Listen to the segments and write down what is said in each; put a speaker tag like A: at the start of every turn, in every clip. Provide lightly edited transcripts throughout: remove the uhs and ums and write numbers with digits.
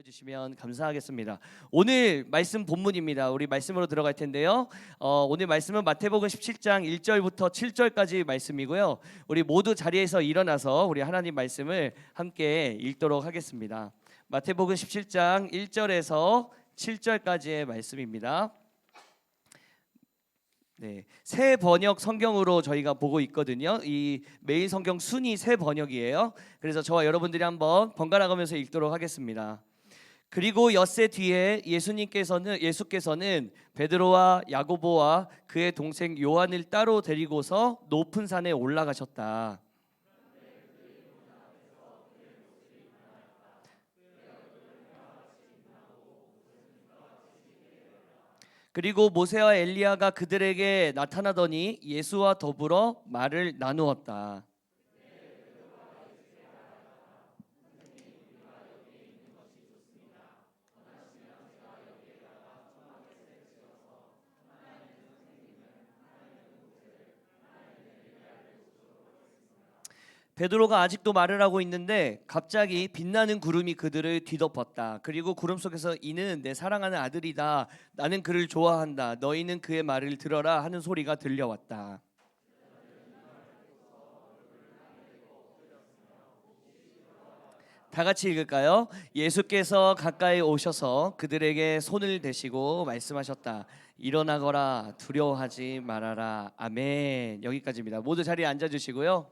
A: 올려주시면 감사하겠습니다. 오늘 말씀 본문입니다. 우리 말씀으로 들어갈 텐데요. 오늘 말씀은 마태복음 17장 1절부터 7절까지 말씀이고요. 우리 모두 자리에서 일어나서 우리 하나님 말씀을 함께 읽도록 하겠습니다. 마태복음 17장 1절에서 7절까지의 말씀입니다. 네, 새 번역 성경으로 저희가 보고 있거든요. 이 메인 성경 순위 새 번역이에요. 그래서 저와 여러분들이 한번 번갈아 가면서 읽도록 하겠습니다. 그리고 엿새 뒤에 예수께서는 베드로와 야고보와 그의 동생 요한을 따로 데리고서 높은 산에 올라가셨다. 그리고 모세와 엘리야가 그들에게 나타나더니 예수와 더불어 말을 나누었다. 베드로가 아직도 말을 하고 있는데 갑자기 빛나는 구름이 그들을 뒤덮었다. 그리고 구름 속에서 이는 내 사랑하는 아들이다. 나는 그를 좋아한다. 너희는 그의 말을 들어라 하는 소리가 들려왔다. 다 같이 읽을까요? 예수께서 가까이 오셔서 그들에게 손을 대시고 말씀하셨다. 일어나거라, 두려워하지 말아라. 아멘. 여기까지입니다. 모두 자리에 앉아 주시고요.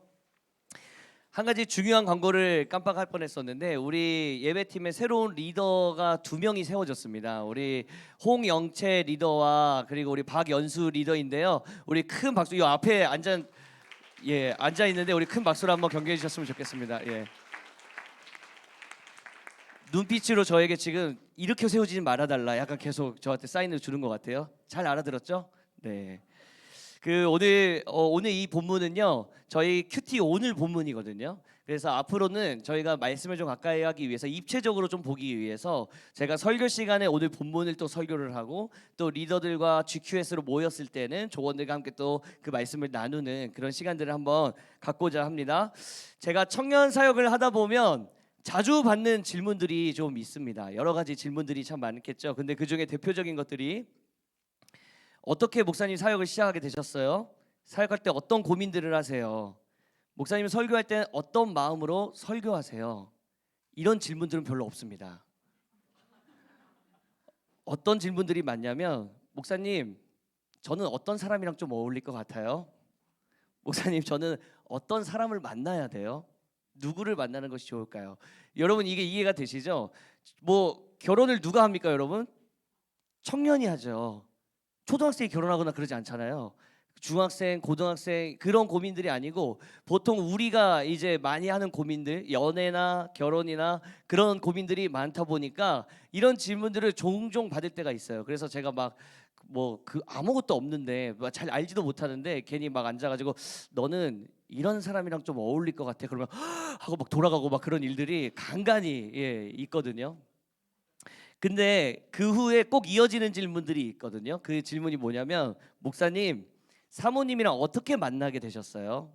A: 한 가지 중요한 광고를 깜빡할 뻔했었는데 우리 예배팀에 새로운 리더가 2명이 세워졌습니다. 우리 홍영채 리더와 그리고 우리 박연수 리더인데요. 우리 큰 박수. 이 앞에 앉아 있는데 우리 큰 박수로 한번 경계해 주셨으면 좋겠습니다. 예. 눈빛으로 저에게 지금 이렇게 세우지 말아달라. 약간 계속 저한테 사인을 주는 것 같아요. 잘 알아들었죠? 네. 오늘 이 본문은요 저희 큐티 오늘 본문이거든요. 그래서 앞으로는 저희가 말씀을 좀 가까이 하기 위해서 입체적으로 좀 보기 위해서 제가 설교 시간에 오늘 본문을 또 설교를 하고 또 리더들과 GQS로 모였을 때는 조원들과 함께 또 그 말씀을 나누는 그런 시간들을 한번 갖고자 합니다. 제가 청년 사역을 하다 보면 자주 받는 질문들이 좀 있습니다. 여러 가지 질문들이 참 많겠죠. 근데 그 중에 대표적인 것들이 어떻게 목사님 사역을 시작하게 되셨어요? 사역할 때 어떤 고민들을 하세요? 목사님 설교할 때 어떤 마음으로 설교하세요? 이런 질문들은 별로 없습니다. 어떤 질문들이 많냐면 목사님 저는 어떤 사람이랑 좀 어울릴 것 같아요? 목사님 저는 어떤 사람을 만나야 돼요? 누구를 만나는 것이 좋을까요? 여러분 이게 이해가 되시죠? 뭐 결혼을 누가 합니까 여러분? 청년이 하죠. 초등학생이 결혼하거나 그러지 않잖아요. 중학생, 고등학생 그런 고민들이 아니고 보통 우리가 이제 많이 하는 고민들, 연애나 결혼이나 그런 고민들이 많다 보니까 이런 질문들을 종종 받을 때가 있어요. 그래서 제가 막 아무것도 없는데 잘 알지도 못하는데 괜히 막 앉아가지고 너는 이런 사람이랑 좀 어울릴 것 같아. 그러면 하고 막 돌아가고 막 그런 일들이 간간히 있거든요. 근데 그 후에 꼭 이어지는 질문들이 있거든요. 그 질문이 뭐냐면 목사님 사모님이랑 어떻게 만나게 되셨어요?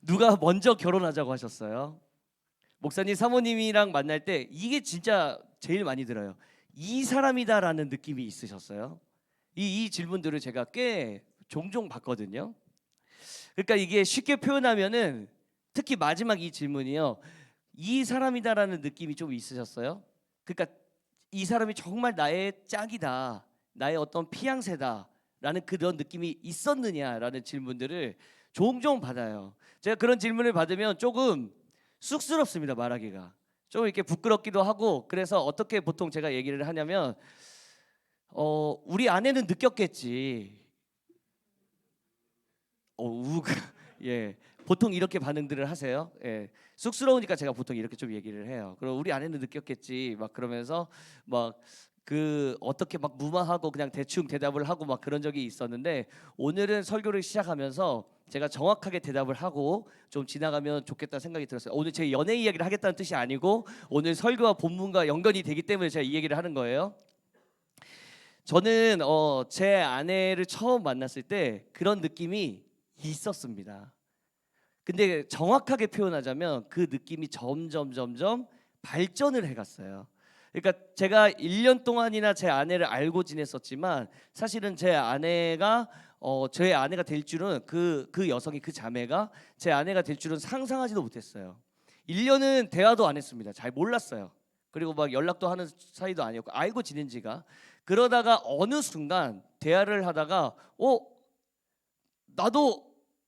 A: 누가 먼저 결혼하자고 하셨어요? 목사님 사모님이랑 만날 때 이게 진짜 제일 많이 들어요. 이 사람이다라는 느낌이 있으셨어요? 이 질문들을 제가 꽤 종종 받거든요. 그러니까 이게 쉽게 표현하면은 특히 마지막 이 질문이요. 이 사람이다라는 느낌이 좀 있으셨어요? 그러니까 이 사람이 정말 나의 짝이다, 나의 어떤 피앙새다라는 그런 느낌이 있었느냐라는 질문들을 종종 받아요. 제가 그런 질문을 받으면 조금 쑥스럽습니다. 말하기가 좀 이렇게 부끄럽기도 하고. 그래서 어떻게 보통 제가 얘기를 하냐면 우리 아내는 느꼈겠지. 예, 보통 이렇게 반응들을 하세요. 예, 쑥스러우니까 제가 보통 이렇게 좀 얘기를 해요. 그럼 우리 아내는 느꼈겠지. 막 그러면서 막 어떻게 막 무마하고 그냥 대충 대답을 하고 막 그런 적이 있었는데 오늘은 설교를 시작하면서 제가 정확하게 대답을 하고 좀 지나가면 좋겠다 생각이 들었어요. 오늘 제 연애 이야기를 하겠다는 뜻이 아니고 오늘 설교와 본문과 연관이 되기 때문에 제가 이 얘기를 하는 거예요. 저는 제 아내를 처음 만났을 때 그런 느낌이 있었습니다. 근데 정확하게 표현하자면 그 느낌이 점점 발전을 해갔어요. 그러니까 제가 1년 동안이나 제 아내를 알고 지냈었지만 사실은 제 아내가 될 줄은 그 여성이 그 자매가 제 아내가 될 줄은 상상하지도 못했어요. 1년은 대화도 안 했습니다. 잘 몰랐어요. 그리고 막 연락도 하는 사이도 아니었고 알고 지낸 지가 그러다가 어느 순간 대화를 하다가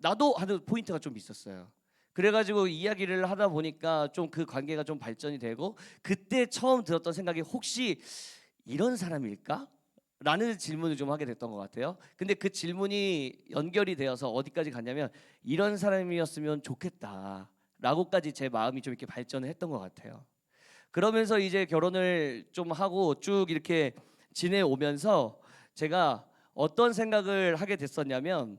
A: 나도 하는 포인트가 좀 있었어요. 그래가지고 이야기를 하다 보니까 좀 그 관계가 좀 발전이 되고 그때 처음 들었던 생각이 혹시 이런 사람일까? 라는 질문을 좀 하게 됐던 것 같아요. 근데 그 질문이 연결이 되어서 어디까지 갔냐면 이런 사람이었으면 좋겠다 라고까지 제 마음이 좀 이렇게 발전을 했던 것 같아요. 그러면서 이제 결혼을 좀 하고 쭉 이렇게 지내오면서 제가 어떤 생각을 하게 됐었냐면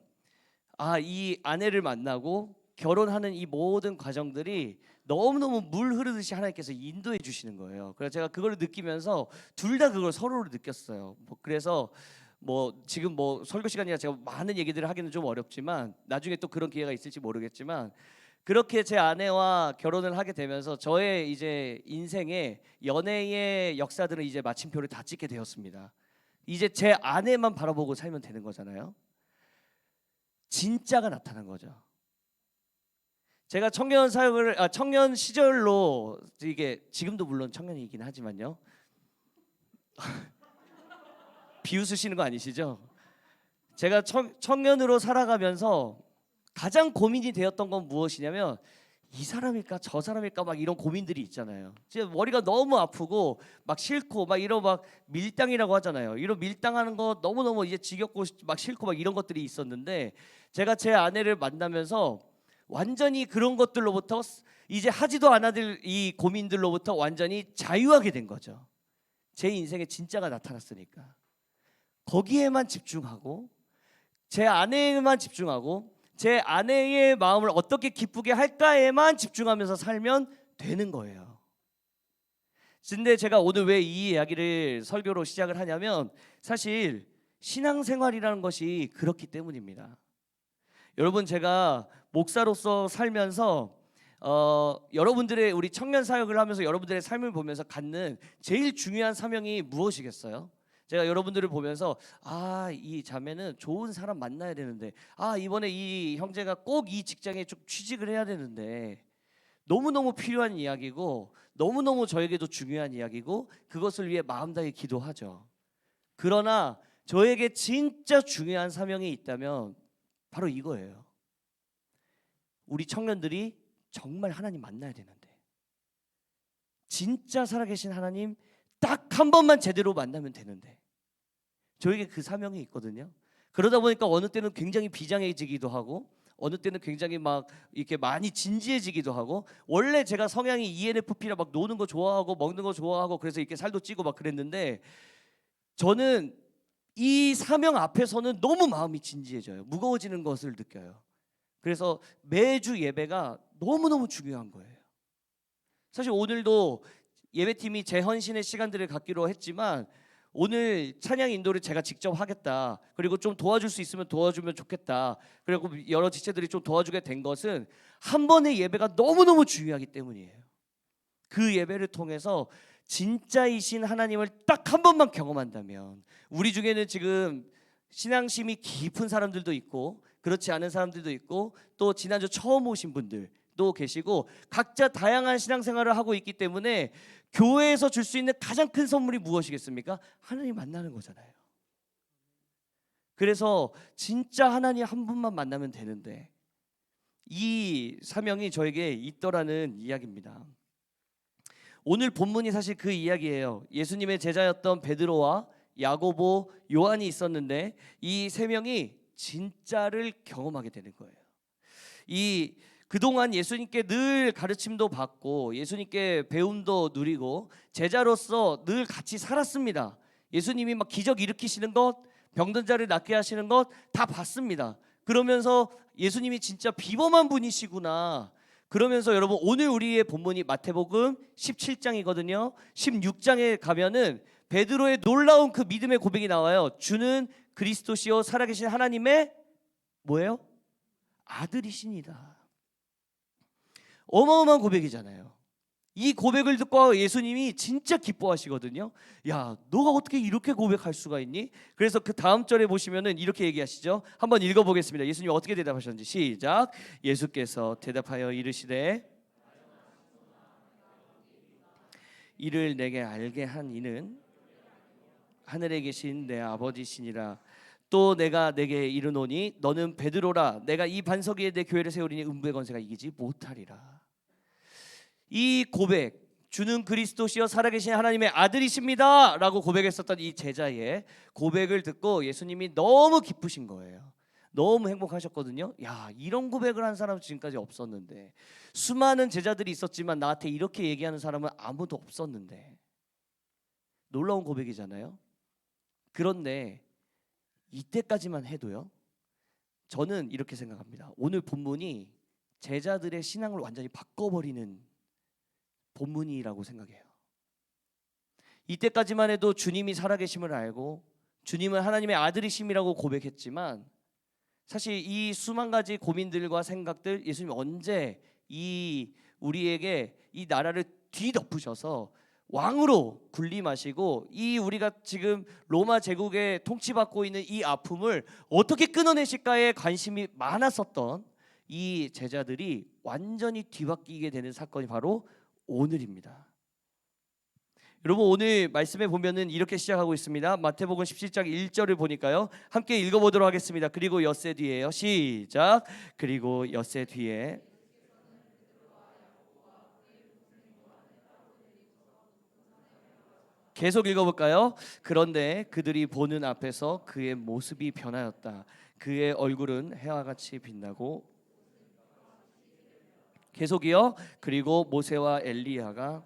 A: 이 아내를 만나고 결혼하는 이 모든 과정들이 너무너무 물 흐르듯이 하나님께서 인도해 주시는 거예요. 그래서 제가 그걸 느끼면서 둘 다 그걸 서로를 느꼈어요. 그래서 지금 설교 시간이라 제가 많은 얘기들을 하기는 좀 어렵지만 나중에 또 그런 기회가 있을지 모르겠지만 그렇게 제 아내와 결혼을 하게 되면서 저의 이제 인생의 연애의 역사들은 이제 마침표를 다 찍게 되었습니다. 이제 제 아내만 바라보고 살면 되는 거잖아요. 진짜가 나타난 거죠. 제가 청년 시절로 이게 지금도 물론 청년이긴 하지만요. 비웃으시는 거 아니시죠? 제가 청년으로 살아가면서 가장 고민이 되었던 건 무엇이냐면 이 사람일까 저 사람일까 막 이런 고민들이 있잖아요. 제 머리가 너무 아프고 막 싫고 막 이런 막 밀당이라고 하잖아요. 이런 밀당하는 거 너무너무 이제 지겹고 막 싫고 막 이런 것들이 있었는데 제가 제 아내를 만나면서 완전히 그런 것들로부터 이제 하지도 않아들 이 고민들로부터 완전히 자유하게 된 거죠. 제 인생에 진짜가 나타났으니까 거기에만 집중하고 제 아내에만 집중하고 제 아내의 마음을 어떻게 기쁘게 할까에만 집중하면서 살면 되는 거예요. 근데 제가 오늘 왜 이 이야기를 설교로 시작을 하냐면 사실 신앙생활이라는 것이 그렇기 때문입니다. 여러분 제가 목사로서 살면서 여러분들의 우리 청년 사역을 하면서 여러분들의 삶을 보면서 갖는 제일 중요한 사명이 무엇이겠어요? 제가 여러분들을 보면서 이 자매는 좋은 사람 만나야 되는데 이번에 이 형제가 꼭 이 직장에 좀 취직을 해야 되는데 너무너무 필요한 이야기고 너무너무 저에게도 중요한 이야기고 그것을 위해 마음 다해 기도하죠. 그러나 저에게 진짜 중요한 사명이 있다면 바로 이거예요. 우리 청년들이 정말 하나님 만나야 되는데 진짜 살아계신 하나님 딱 한 번만 제대로 만나면 되는데 저에게 그 사명이 있거든요. 그러다 보니까 어느 때는 굉장히 비장해지기도 하고 어느 때는 굉장히 막 이렇게 많이 진지해지기도 하고 원래 제가 성향이 ENFP라 막 노는 거 좋아하고 먹는 거 좋아하고 그래서 이렇게 살도 찌고 막 그랬는데 저는 이 사명 앞에서는 너무 마음이 진지해져요. 무거워지는 것을 느껴요. 그래서 매주 예배가 너무너무 중요한 거예요. 사실 오늘도 예배팀이 재헌신의 시간들을 갖기로 했지만 오늘 찬양 인도를 제가 직접 하겠다. 그리고 좀 도와줄 수 있으면 도와주면 좋겠다. 그리고 여러 지체들이 좀 도와주게 된 것은 한 번의 예배가 너무너무 중요하기 때문이에요. 그 예배를 통해서 진짜이신 하나님을 딱 한 번만 경험한다면 우리 중에는 지금 신앙심이 깊은 사람들도 있고 그렇지 않은 사람들도 있고 또 지난주 처음 오신 분들도 계시고 각자 다양한 신앙생활을 하고 있기 때문에 교회에서 줄 수 있는 가장 큰 선물이 무엇이겠습니까? 하나님 만나는 거잖아요. 그래서 진짜 하나님 한 분만 만나면 되는데 이 사명이 저에게 있더라는 이야기입니다. 오늘 본문이 사실 그 이야기예요. 예수님의 제자였던 베드로와 야고보, 요한이 있었는데 이 세 명이 진짜를 경험하게 되는 거예요. 이 그동안 예수님께 늘 가르침도 받고 예수님께 배움도 누리고 제자로서 늘 같이 살았습니다. 예수님이 막 기적 일으키시는 것, 병든 자를 낫게 하시는 것 다 봤습니다. 그러면서 예수님이 진짜 비범한 분이시구나. 그러면서 여러분 오늘 우리의 본문이 마태복음 17장이거든요. 16장에 가면은 베드로의 놀라운 그 믿음의 고백이 나와요. 주는 그리스도시요 살아계신 하나님의 뭐예요? 아들이시니다. 어마어마한 고백이잖아요. 이 고백을 듣고 예수님이 진짜 기뻐하시거든요. 야, 너가 어떻게 이렇게 고백할 수가 있니? 그래서 그 다음 절에 보시면은 이렇게 얘기하시죠. 한번 읽어보겠습니다. 예수님이 어떻게 대답하셨는지. 시작. 예수께서 대답하여 이르시되 이를 내게 알게 한 이는 하늘에 계신 내 아버지시니라. 또 내가 내게 이르노니 너는 베드로라. 내가 이 반석 위에 내 교회를 세우리니 음부의 권세가 이기지 못하리라. 이 고백, 주는 그리스도시여 살아계신 하나님의 아들이십니다 라고 고백했었던 이 제자의 고백을 듣고 예수님이 너무 기쁘신 거예요. 너무 행복하셨거든요. 야, 이런 고백을 한 사람은 지금까지 없었는데, 수많은 제자들이 있었지만 나한테 이렇게 얘기하는 사람은 아무도 없었는데, 놀라운 고백이잖아요. 그런데 이때까지만 해도요, 저는 이렇게 생각합니다. 오늘 본문이 제자들의 신앙을 완전히 바꿔버리는 본문이라고 생각해요. 이때까지만 해도 주님이 살아계심을 알고 주님은 하나님의 아들이심이라고 고백했지만, 사실 이 수만 가지 고민들과 생각들, 예수님 언제 우리에게 이 나라를 뒤덮으셔서 왕으로 군림하시고 이 우리가 지금 로마 제국에 통치받고 있는 이 아픔을 어떻게 끊어내실까에 관심이 많았었던 이 제자들이 완전히 뒤바뀌게 되는 사건이 바로 오늘입니다. 여러분, 오늘 말씀에 보면은 이렇게 시작하고 있습니다. 마태복음 17장 1절을 보니까요, 함께 읽어보도록 하겠습니다. 그리고 엿새 뒤에요. 시작. 그리고 엿새 뒤에 계속 읽어볼까요? 그런데 그들이 보는 앞에서 그의 모습이 변하였다. 그의 얼굴은 해와 같이 빛나고, 계속이요. 그리고 모세와 엘리야가,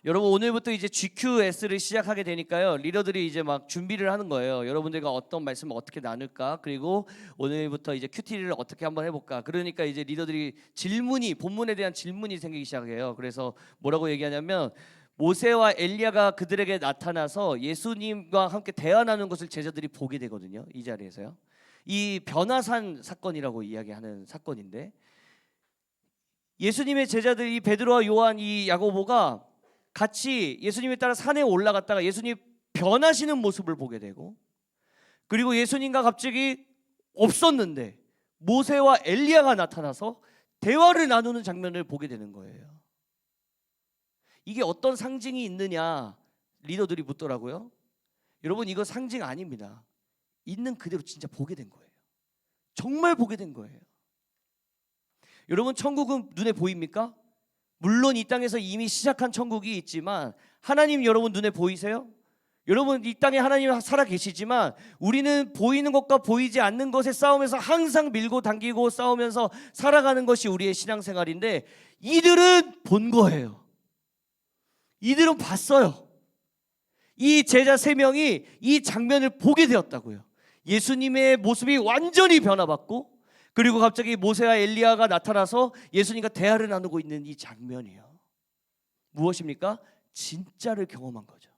A: 여러분 오늘부터 이제 GQS를 시작하게 되니까요, 리더들이 이제 막 준비를 하는 거예요. 여러분들과 어떤 말씀을 어떻게 나눌까, 그리고 오늘부터 이제 QT를 어떻게 한번 해볼까. 그러니까 이제 리더들이 본문에 대한 질문이 생기기 시작해요. 그래서 뭐라고 얘기하냐면, 모세와 엘리야가 그들에게 나타나서 예수님과 함께 대화 나누는 것을 제자들이 보게 되거든요. 이 자리에서요. 이 변화산 사건이라고 이야기하는 사건인데, 예수님의 제자들 이 베드로와 요한, 이 야고보가 같이 예수님에 따라 산에 올라갔다가 예수님 변하시는 모습을 보게 되고, 그리고 예수님과 갑자기 없었는데 모세와 엘리야가 나타나서 대화를 나누는 장면을 보게 되는 거예요. 이게 어떤 상징이 있느냐 리더들이 묻더라고요. 여러분, 이거 상징 아닙니다. 있는 그대로 진짜 보게 된 거예요. 정말 보게 된 거예요. 여러분, 천국은 눈에 보입니까? 물론 이 땅에서 이미 시작한 천국이 있지만, 하나님 여러분 눈에 보이세요? 여러분, 이 땅에 하나님 살아 계시지만 우리는 보이는 것과 보이지 않는 것의 싸움에서 항상 밀고 당기고 싸우면서 살아가는 것이 우리의 신앙생활인데, 이들은 본 거예요. 이들은 봤어요. 이 제자 3명이 이 장면을 보게 되었다고요. 예수님의 모습이 완전히 변화받고, 그리고 갑자기 모세와 엘리야가 나타나서 예수님과 대화를 나누고 있는 이 장면이에요. 무엇입니까? 진짜를 경험한 거죠.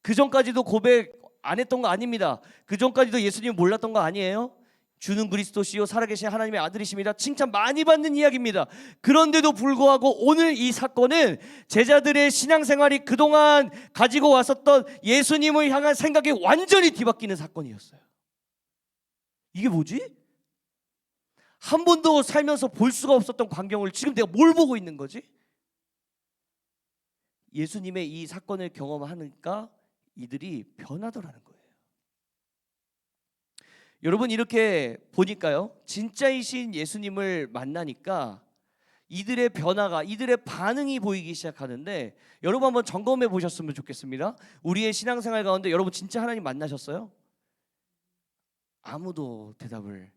A: 그 전까지도 고백 안 했던 거 아닙니다. 그 전까지도 예수님 몰랐던 거 아니에요. 주는 그리스도시요 살아계신 하나님의 아들이십니다. 칭찬 많이 받는 이야기입니다. 그런데도 불구하고 오늘 이 사건은 제자들의 신앙생활이 그동안 가지고 왔었던 예수님을 향한 생각이 완전히 뒤바뀌는 사건이었어요. 이게 뭐지? 한 번도 살면서 볼 수가 없었던 광경을 지금 내가 뭘 보고 있는 거지? 예수님의 이 사건을 경험하니까 이들이 변하더라는 거예요. 여러분, 이렇게 보니까요, 진짜이신 예수님을 만나니까 이들의 변화가, 이들의 반응이 보이기 시작하는데, 여러분 한번 점검해 보셨으면 좋겠습니다. 우리의 신앙생활 가운데 여러분 진짜 하나님 만나셨어요? 아무도 대답을.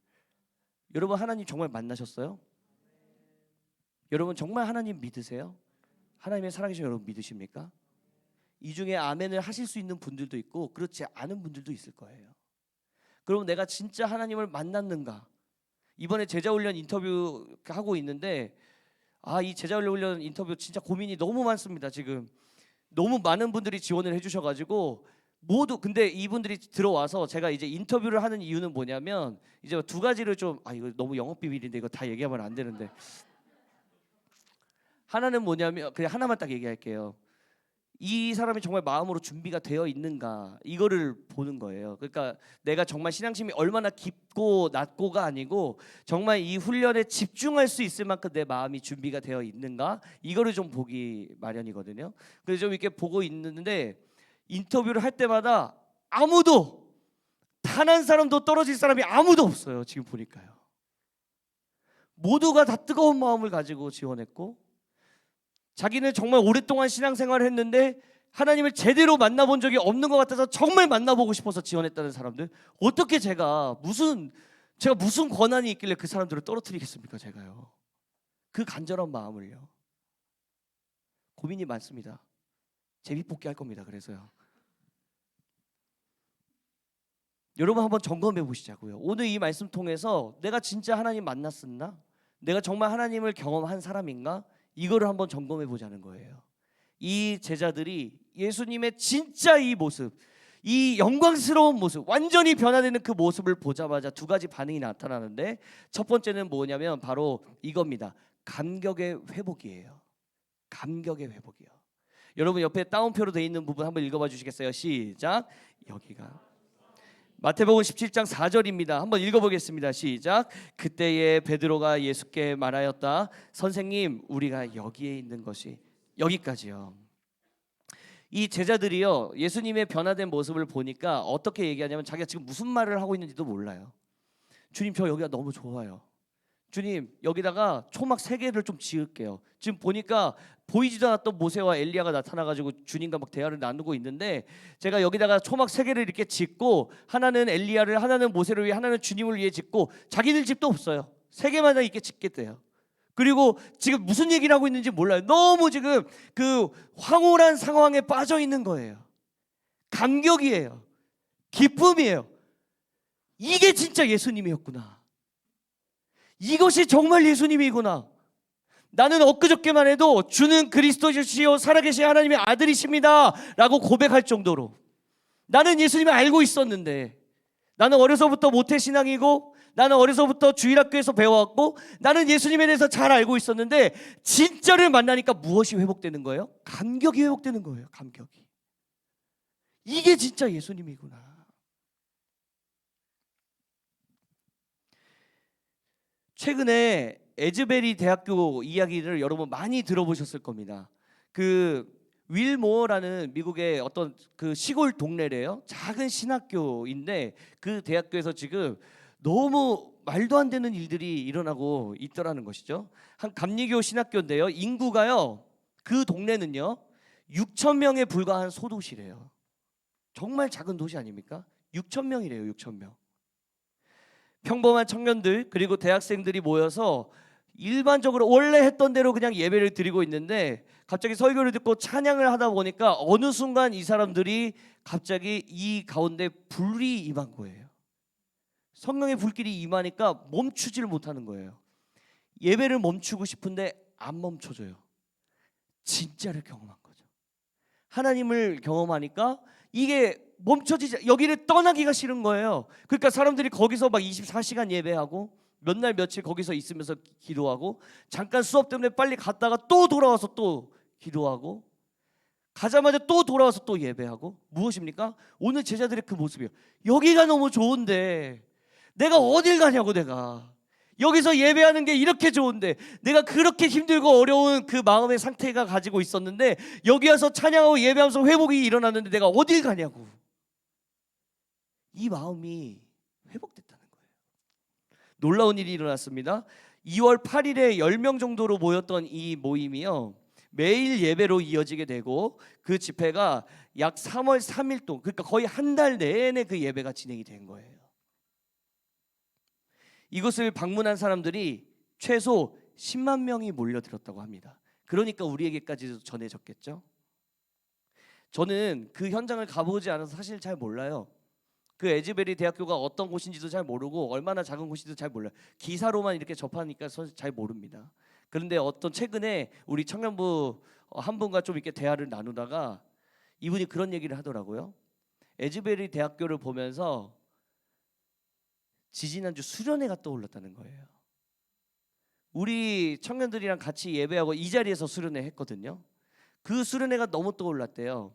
A: 여러분 하나님 정말 만나셨어요? 여러분 정말 하나님 믿으세요? 하나님의 살아계신 여러분 믿으십니까? 이 중에 아멘을 하실 수 있는 분들도 있고 그렇지 않은 분들도 있을 거예요. 그럼 내가 진짜 하나님을 만났는가? 이번에 제자훈련 인터뷰 하고 있는데, 이 제자훈련 인터뷰 진짜 고민이 너무 많습니다. 지금 너무 많은 분들이 지원을 해주셔가지고 모두 근데 이분들이 들어와서 제가 이제 인터뷰를 하는 이유는 뭐냐면 이제 두 가지를 좀 이거 너무 영업 비밀인데 이거 다 얘기하면 안 되는데 하나는 뭐냐면 그냥 하나만 딱 얘기할게요. 이 사람이 정말 마음으로 준비가 되어 있는가 이거를 보는 거예요. 그러니까 내가 정말 신앙심이 얼마나 깊고 낮고가 아니고 정말 이 훈련에 집중할 수 있을 만큼 내 마음이 준비가 되어 있는가 이거를 좀 보기 마련이거든요. 그래서 좀 이렇게 보고 있는데 인터뷰를 할 때마다 아무도 단 한 사람도 떨어질 사람이 아무도 없어요. 지금 보니까요. 모두가 다 뜨거운 마음을 가지고 지원했고 자기는 정말 오랫동안 신앙생활을 했는데 하나님을 제대로 만나본 적이 없는 것 같아서 정말 만나보고 싶어서 지원했다는 사람들. 어떻게 제가 무슨 권한이 있길래 그 사람들을 떨어뜨리겠습니까? 제가요. 그 간절한 마음을요. 고민이 많습니다. 제비뽑기 할 겁니다. 그래서요. 여러분 한번 점검해 보시자고요. 오늘 이 말씀 통해서 내가 진짜 하나님 만났었나? 내가 정말 하나님을 경험한 사람인가? 이거를 한번 점검해 보자는 거예요. 이 제자들이 예수님의 진짜 이 모습, 이 영광스러운 모습, 완전히 변화되는 그 모습을 보자마자 두 가지 반응이 나타나는데 첫 번째는 뭐냐면 바로 이겁니다. 감격의 회복이에요. 감격의 회복이요. 여러분 옆에 따옴표로 돼 있는 부분 한번 읽어봐 주시겠어요? 시작. 여기가 마태복음 17장 4절입니다. 한번 읽어보겠습니다. 시작. 그때에 베드로가 예수께 말하였다. 선생님, 우리가 여기에 있는 것이 여기까지요. 이 제자들이요 예수님의 변화된 모습을 보니까 어떻게 얘기하냐면 자기가 지금 무슨 말을 하고 있는지도 몰라요. 주님 저 여기가 너무 좋아요. 주님 여기다가 초막 3개를 좀 지을게요. 지금 보니까 보이지도 않았던 모세와 엘리야가 나타나가지고 주님과 막 대화를 나누고 있는데 제가 여기다가 초막 3개를 이렇게 짓고 하나는 엘리야를 하나는 모세를 위해 하나는 주님을 위해 짓고 자기들 집도 없어요. 3개마다 이렇게 짓겠대요. 그리고 지금 무슨 얘기를 하고 있는지 몰라요. 너무 지금 그 황홀한 상황에 빠져 있는 거예요. 감격이에요. 기쁨이에요. 이게 진짜 예수님이었구나. 이것이 정말 예수님이구나. 나는 엊그저께만 해도 주는 그리스도시요 살아계신 하나님의 아들이십니다 라고 고백할 정도로 나는 예수님을 알고 있었는데 나는 어려서부터 모태신앙이고 나는 어려서부터 주일학교에서 배워왔고 나는 예수님에 대해서 잘 알고 있었는데 진짜를 만나니까 무엇이 회복되는 거예요? 감격이 회복되는 거예요. 감격이. 이게 진짜 예수님이구나. 최근에 에즈베리 대학교 이야기를 여러분 많이 들어보셨을 겁니다. 그 윌모어라는 미국의 어떤 그 시골 동네래요. 작은 신학교인데 그 대학교에서 지금 너무 말도 안 되는 일들이 일어나고 있더라는 것이죠. 한 감리교 신학교인데요. 인구가요. 그 동네는요. 6천 명에 불과한 소도시래요. 정말 작은 도시 아닙니까? 6천 명이래요. 6천 명. 평범한 청년들 그리고 대학생들이 모여서 일반적으로 원래 했던 대로 그냥 예배를 드리고 있는데 갑자기 설교를 듣고 찬양을 하다 보니까 어느 순간 이 사람들이 갑자기 이 가운데 불이 임한 거예요. 성령의 불길이 임하니까 멈추지를 못하는 거예요. 예배를 멈추고 싶은데 안 멈춰져요. 진짜를 경험한 거죠. 하나님을 경험하니까 이게 멈춰지지 여기를 떠나기가 싫은 거예요. 그러니까 사람들이 거기서 막 24시간 예배하고 몇 날 며칠 거기서 있으면서 기도하고 잠깐 수업 때문에 빨리 갔다가 또 돌아와서 또 기도하고 가자마자 또 돌아와서 또 예배하고 무엇입니까? 오늘 제자들의 그 모습이에요. 여기가 너무 좋은데 내가 어딜 가냐고 내가 여기서 예배하는 게 이렇게 좋은데 내가 그렇게 힘들고 어려운 그 마음의 상태가 가지고 있었는데 여기 와서 찬양하고 예배하면서 회복이 일어났는데 내가 어딜 가냐고 이 마음이 회복됐다는 거예요. 놀라운 일이 일어났습니다. 2월 8일에 10명 정도로 모였던 이 모임이요 매일 예배로 이어지게 되고 그 집회가 약 3월 3일 동안 그러니까 거의 한 달 내내 그 예배가 진행이 된 거예요. 이곳을 방문한 사람들이 최소 10만 명이 몰려들었다고 합니다. 그러니까 우리에게까지도 전해졌겠죠. 저는 그 현장을 가보지 않아서 사실 잘 몰라요. 그 에즈베리 대학교가 어떤 곳인지도 잘 모르고 얼마나 작은 곳인지도 잘 몰라요. 기사로만 이렇게 접하니까 잘 모릅니다. 그런데 어떤 최근에 우리 청년부 한 분과 좀 이렇게 대화를 나누다가 이분이 그런 얘기를 하더라고요. 에즈베리 대학교를 보면서 지지난주 수련회가 떠올랐다는 거예요. 우리 청년들이랑 같이 예배하고 이 자리에서 수련회 했거든요. 그 수련회가 너무 떠올랐대요.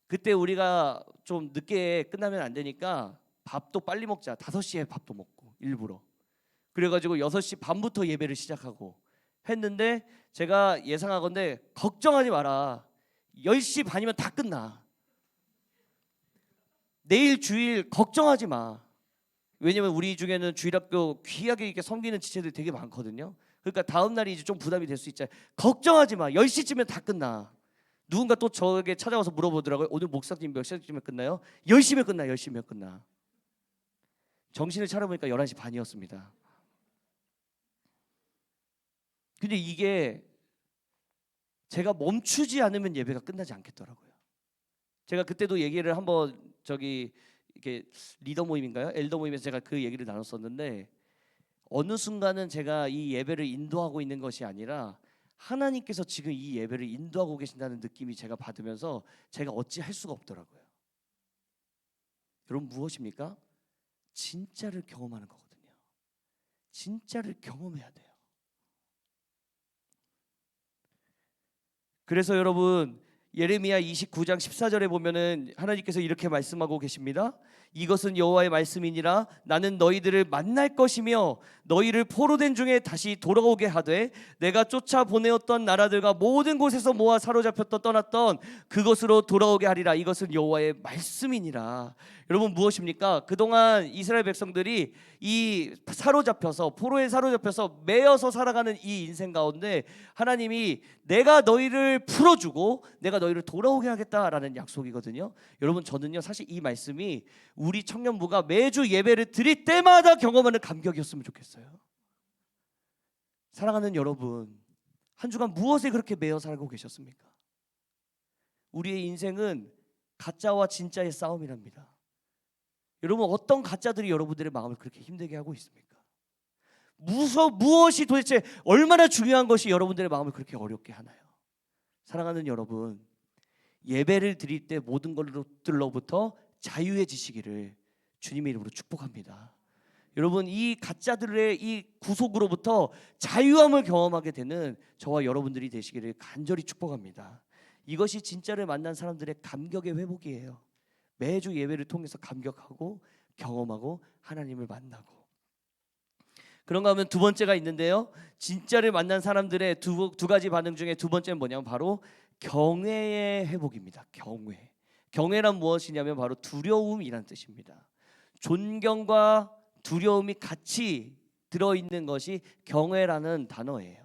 A: 그때 우리가 좀 늦게 끝나면 안 되니까 밥도 빨리 먹자. 5시에 밥도 먹고 일부러. 그래가지고 6시 반부터 예배를 시작하고 했는데 제가 예상하건대 걱정하지 마라. 10시 반이면 다 끝나. 내일 주일 걱정하지 마. 왜냐면 우리 중에는 주일학교 귀하게 이렇게 섬기는 지체들이 되게 많거든요. 그러니까 다음 날이 이제 좀 부담이 될 수 있잖아요. 걱정하지 마. 10시쯤면 다 끝나. 누군가 또 저에게 찾아와서 물어보더라고요. 오늘 목사님 몇 시쯤에 끝나요? 10시면 끝나. 10시면 끝나. 정신을 차려보니까 11시 반이었습니다. 근데 이게 제가 멈추지 않으면 예배가 끝나지 않겠더라고요. 제가 그때도 얘기를 한번 이렇게 리더 모임인가요? 엘더 모임에서 제가 그 얘기를 나눴었는데 어느 순간은 제가 이 예배를 인도하고 있는 것이 아니라 하나님께서 지금 이 예배를 인도하고 계신다는 느낌이 제가 받으면서 제가 어찌할 수가 없더라고요. 여러분 무엇입니까? 진짜를 경험하는 거거든요. 진짜를 경험해야 돼요. 그래서 여러분 예레미야 29장 14절에 보면은 하나님께서 이렇게 말씀하고 계십니다. 이것은 여호와의 말씀이니라. 나는 너희들을 만날 것이며 너희를 포로된 중에 다시 돌아오게 하되 내가 쫓아 보내었던 나라들과 모든 곳에서 모아 사로잡혔던 떠났던 그것으로 돌아오게 하리라. 이것은 여호와의 말씀이니라. 여러분 무엇입니까? 그동안 이스라엘 백성들이 이 사로잡혀서 포로에 사로잡혀서 매여서 살아가는 이 인생 가운데 하나님이 내가 너희를 풀어주고 내가 너희를 돌아오게 하겠다라는 약속이거든요. 여러분 저는요 사실 이 말씀이 우리 청년부가 매주 예배를 드릴 때마다 경험하는 감격이었으면 좋겠어요. 사랑하는 여러분, 한 주간 무엇에 그렇게 매여 살고 계셨습니까? 우리의 인생은 가짜와 진짜의 싸움이랍니다. 여러분 어떤 가짜들이 여러분들의 마음을 그렇게 힘들게 하고 있습니까? 무엇이 도대체 얼마나 중요한 것이 여러분들의 마음을 그렇게 어렵게 하나요? 사랑하는 여러분, 예배를 드릴 때 모든 것들로부터 자유해지시기를 주님의 이름으로 축복합니다. 여러분 이 가짜들의 이 구속으로부터 자유함을 경험하게 되는 저와 여러분들이 되시기를 간절히 축복합니다. 이것이 진짜를 만난 사람들의 감격의 회복이에요. 매주 예배를 통해서 감격하고 경험하고 하나님을 만나고. 그런가 하면 두 번째가 있는데요. 진짜를 만난 사람들의 두 가지 반응 중에 두 번째는 뭐냐면 바로 경외의 회복입니다. 경외란 무엇이냐면 바로 두려움이란 뜻입니다. 존경과 두려움이 같이 들어있는 것이 경외라는 단어예요.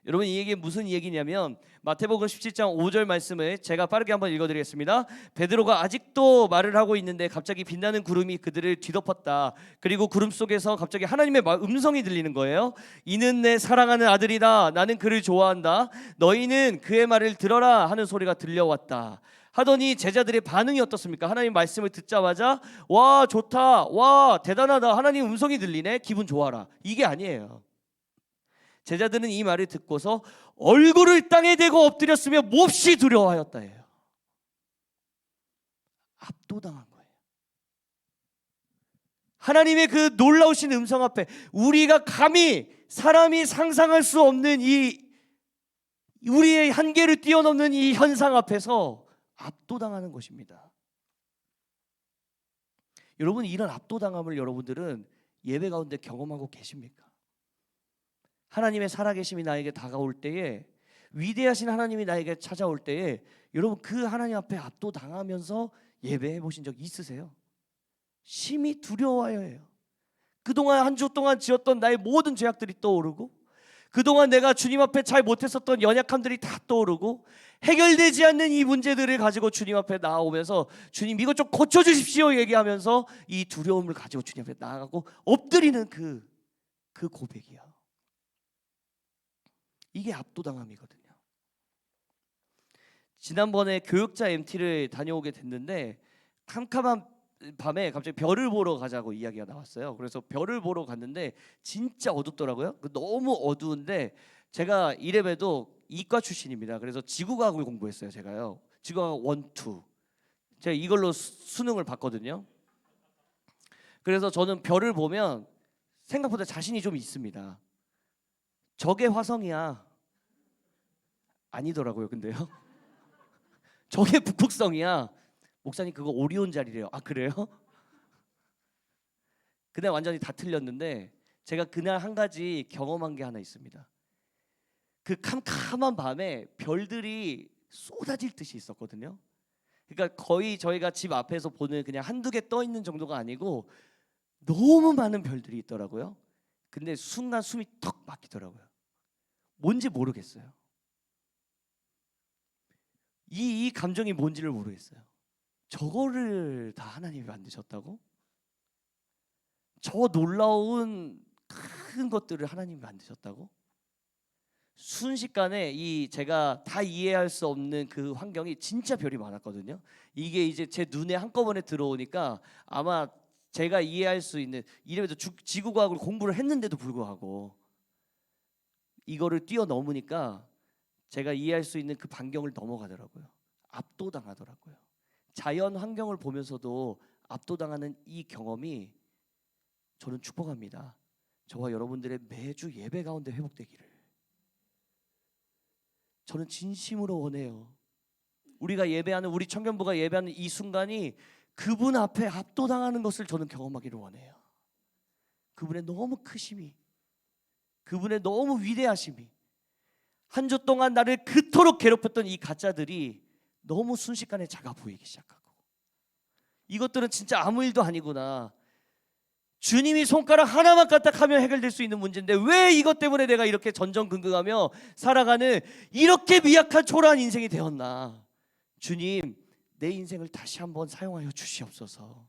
A: 여러분 이게 무슨 얘기냐면 마태복음 17장 5절 말씀을 제가 빠르게 한번 읽어드리겠습니다. 베드로가 아직도 말을 하고 있는데 갑자기 빛나는 구름이 그들을 뒤덮었다. 그리고 구름 속에서 갑자기 하나님의 음성이 들리는 거예요. 이는 내 사랑하는 아들이다. 나는 그를 좋아한다. 너희는 그의 말을 들어라 하는 소리가 들려왔다. 하더니 제자들의 반응이 어떻습니까? 하나님 말씀을 듣자마자 와 좋다, 와 대단하다, 하나님 음성이 들리네, 기분 좋아라. 이게 아니에요. 제자들은 이 말을 듣고서 얼굴을 땅에 대고 엎드렸으며 몹시 두려워하였다예요. 압도당한 거예요. 하나님의 그 놀라우신 음성 앞에 우리가 감히 사람이 상상할 수 없는 이 우리의 한계를 뛰어넘는 이 현상 앞에서 압도당하는 것입니다. 여러분 이런 압도당함을 여러분들은 예배 가운데 경험하고 계십니까? 하나님의 살아계심이 나에게 다가올 때에, 위대하신 하나님이 나에게 찾아올 때에 여러분 그 하나님 앞에 압도당하면서 예배해 보신 적 있으세요? 심히 두려워하여 해요. 그동안 한 주 동안 지었던 나의 모든 죄악들이 떠오르고 그동안 내가 주님 앞에 잘 못했었던 연약함들이 다 떠오르고 해결되지 않는 이 문제들을 가지고 주님 앞에 나아오면서 주님 이것 좀 고쳐주십시오 얘기하면서 이 두려움을 가지고 주님 앞에 나아가고 엎드리는 그 고백이야. 이게 압도당함이거든요. 지난번에 교육자 MT를 다녀오게 됐는데 캄캄한 밤에 갑자기 별을 보러 가자고 이야기가 나왔어요. 그래서 별을 보러 갔는데 진짜 어둡더라고요. 너무 어두운데 제가 이래봬도 이과 출신입니다. 그래서 지구과학을 공부했어요. 제가요. 지구과학 1, 2. 제가 이걸로 수능을 봤거든요. 그래서 저는 별을 보면 생각보다 자신이 좀 있습니다. 저게 화성이야. 아니더라고요. 근데요. 저게 북극성이야. 목사님 그거 오리온 자리래요. 아 그래요? 그날 완전히 다 틀렸는데 제가 그날 한 가지 경험한 게 하나 있습니다. 그 캄캄한 밤에 별들이 쏟아질 듯이 있었거든요. 그러니까 거의 저희가 집 앞에서 보는 그냥 한두 개 떠 있는 정도가 아니고 너무 많은 별들이 있더라고요. 근데 순간 숨이 턱 막히더라고요. 뭔지 모르겠어요. 이 감정이 뭔지를 모르겠어요. 저거를 다 하나님이 만드셨다고? 저 놀라운 큰 것들을 하나님이 만드셨다고? 순식간에 이 제가 다 이해할 수 없는 그 환경이 진짜 별이 많았거든요. 이게 이제 제 눈에 한꺼번에 들어오니까 아마 제가 이해할 수 있는, 이래도 지구과학을 공부를 했는데도 불구하고 이거를 뛰어넘으니까 제가 이해할 수 있는 그 반경을 넘어가더라고요. 압도당하더라고요. 자연 환경을 보면서도 압도당하는 이 경험이 저는 축복합니다. 저와 여러분들의 매주 예배 가운데 회복되기를 저는 진심으로 원해요. 우리가 예배하는, 우리 청년부가 예배하는 이 순간이 그분 앞에 압도당하는 것을 저는 경험하기를 원해요. 그분의 너무 크심이, 그분의 너무 위대하심이, 한 주 동안 나를 그토록 괴롭혔던 이 가짜들이 너무 순식간에 작아 보이기 시작하고, 이것들은 진짜 아무 일도 아니구나, 주님이 손가락 하나만 까딱하면 해결될 수 있는 문제인데 왜 이것 때문에 내가 이렇게 전전긍긍하며 살아가는 이렇게 미약한 초라한 인생이 되었나. 주님, 내 인생을 다시 한번 사용하여 주시옵소서.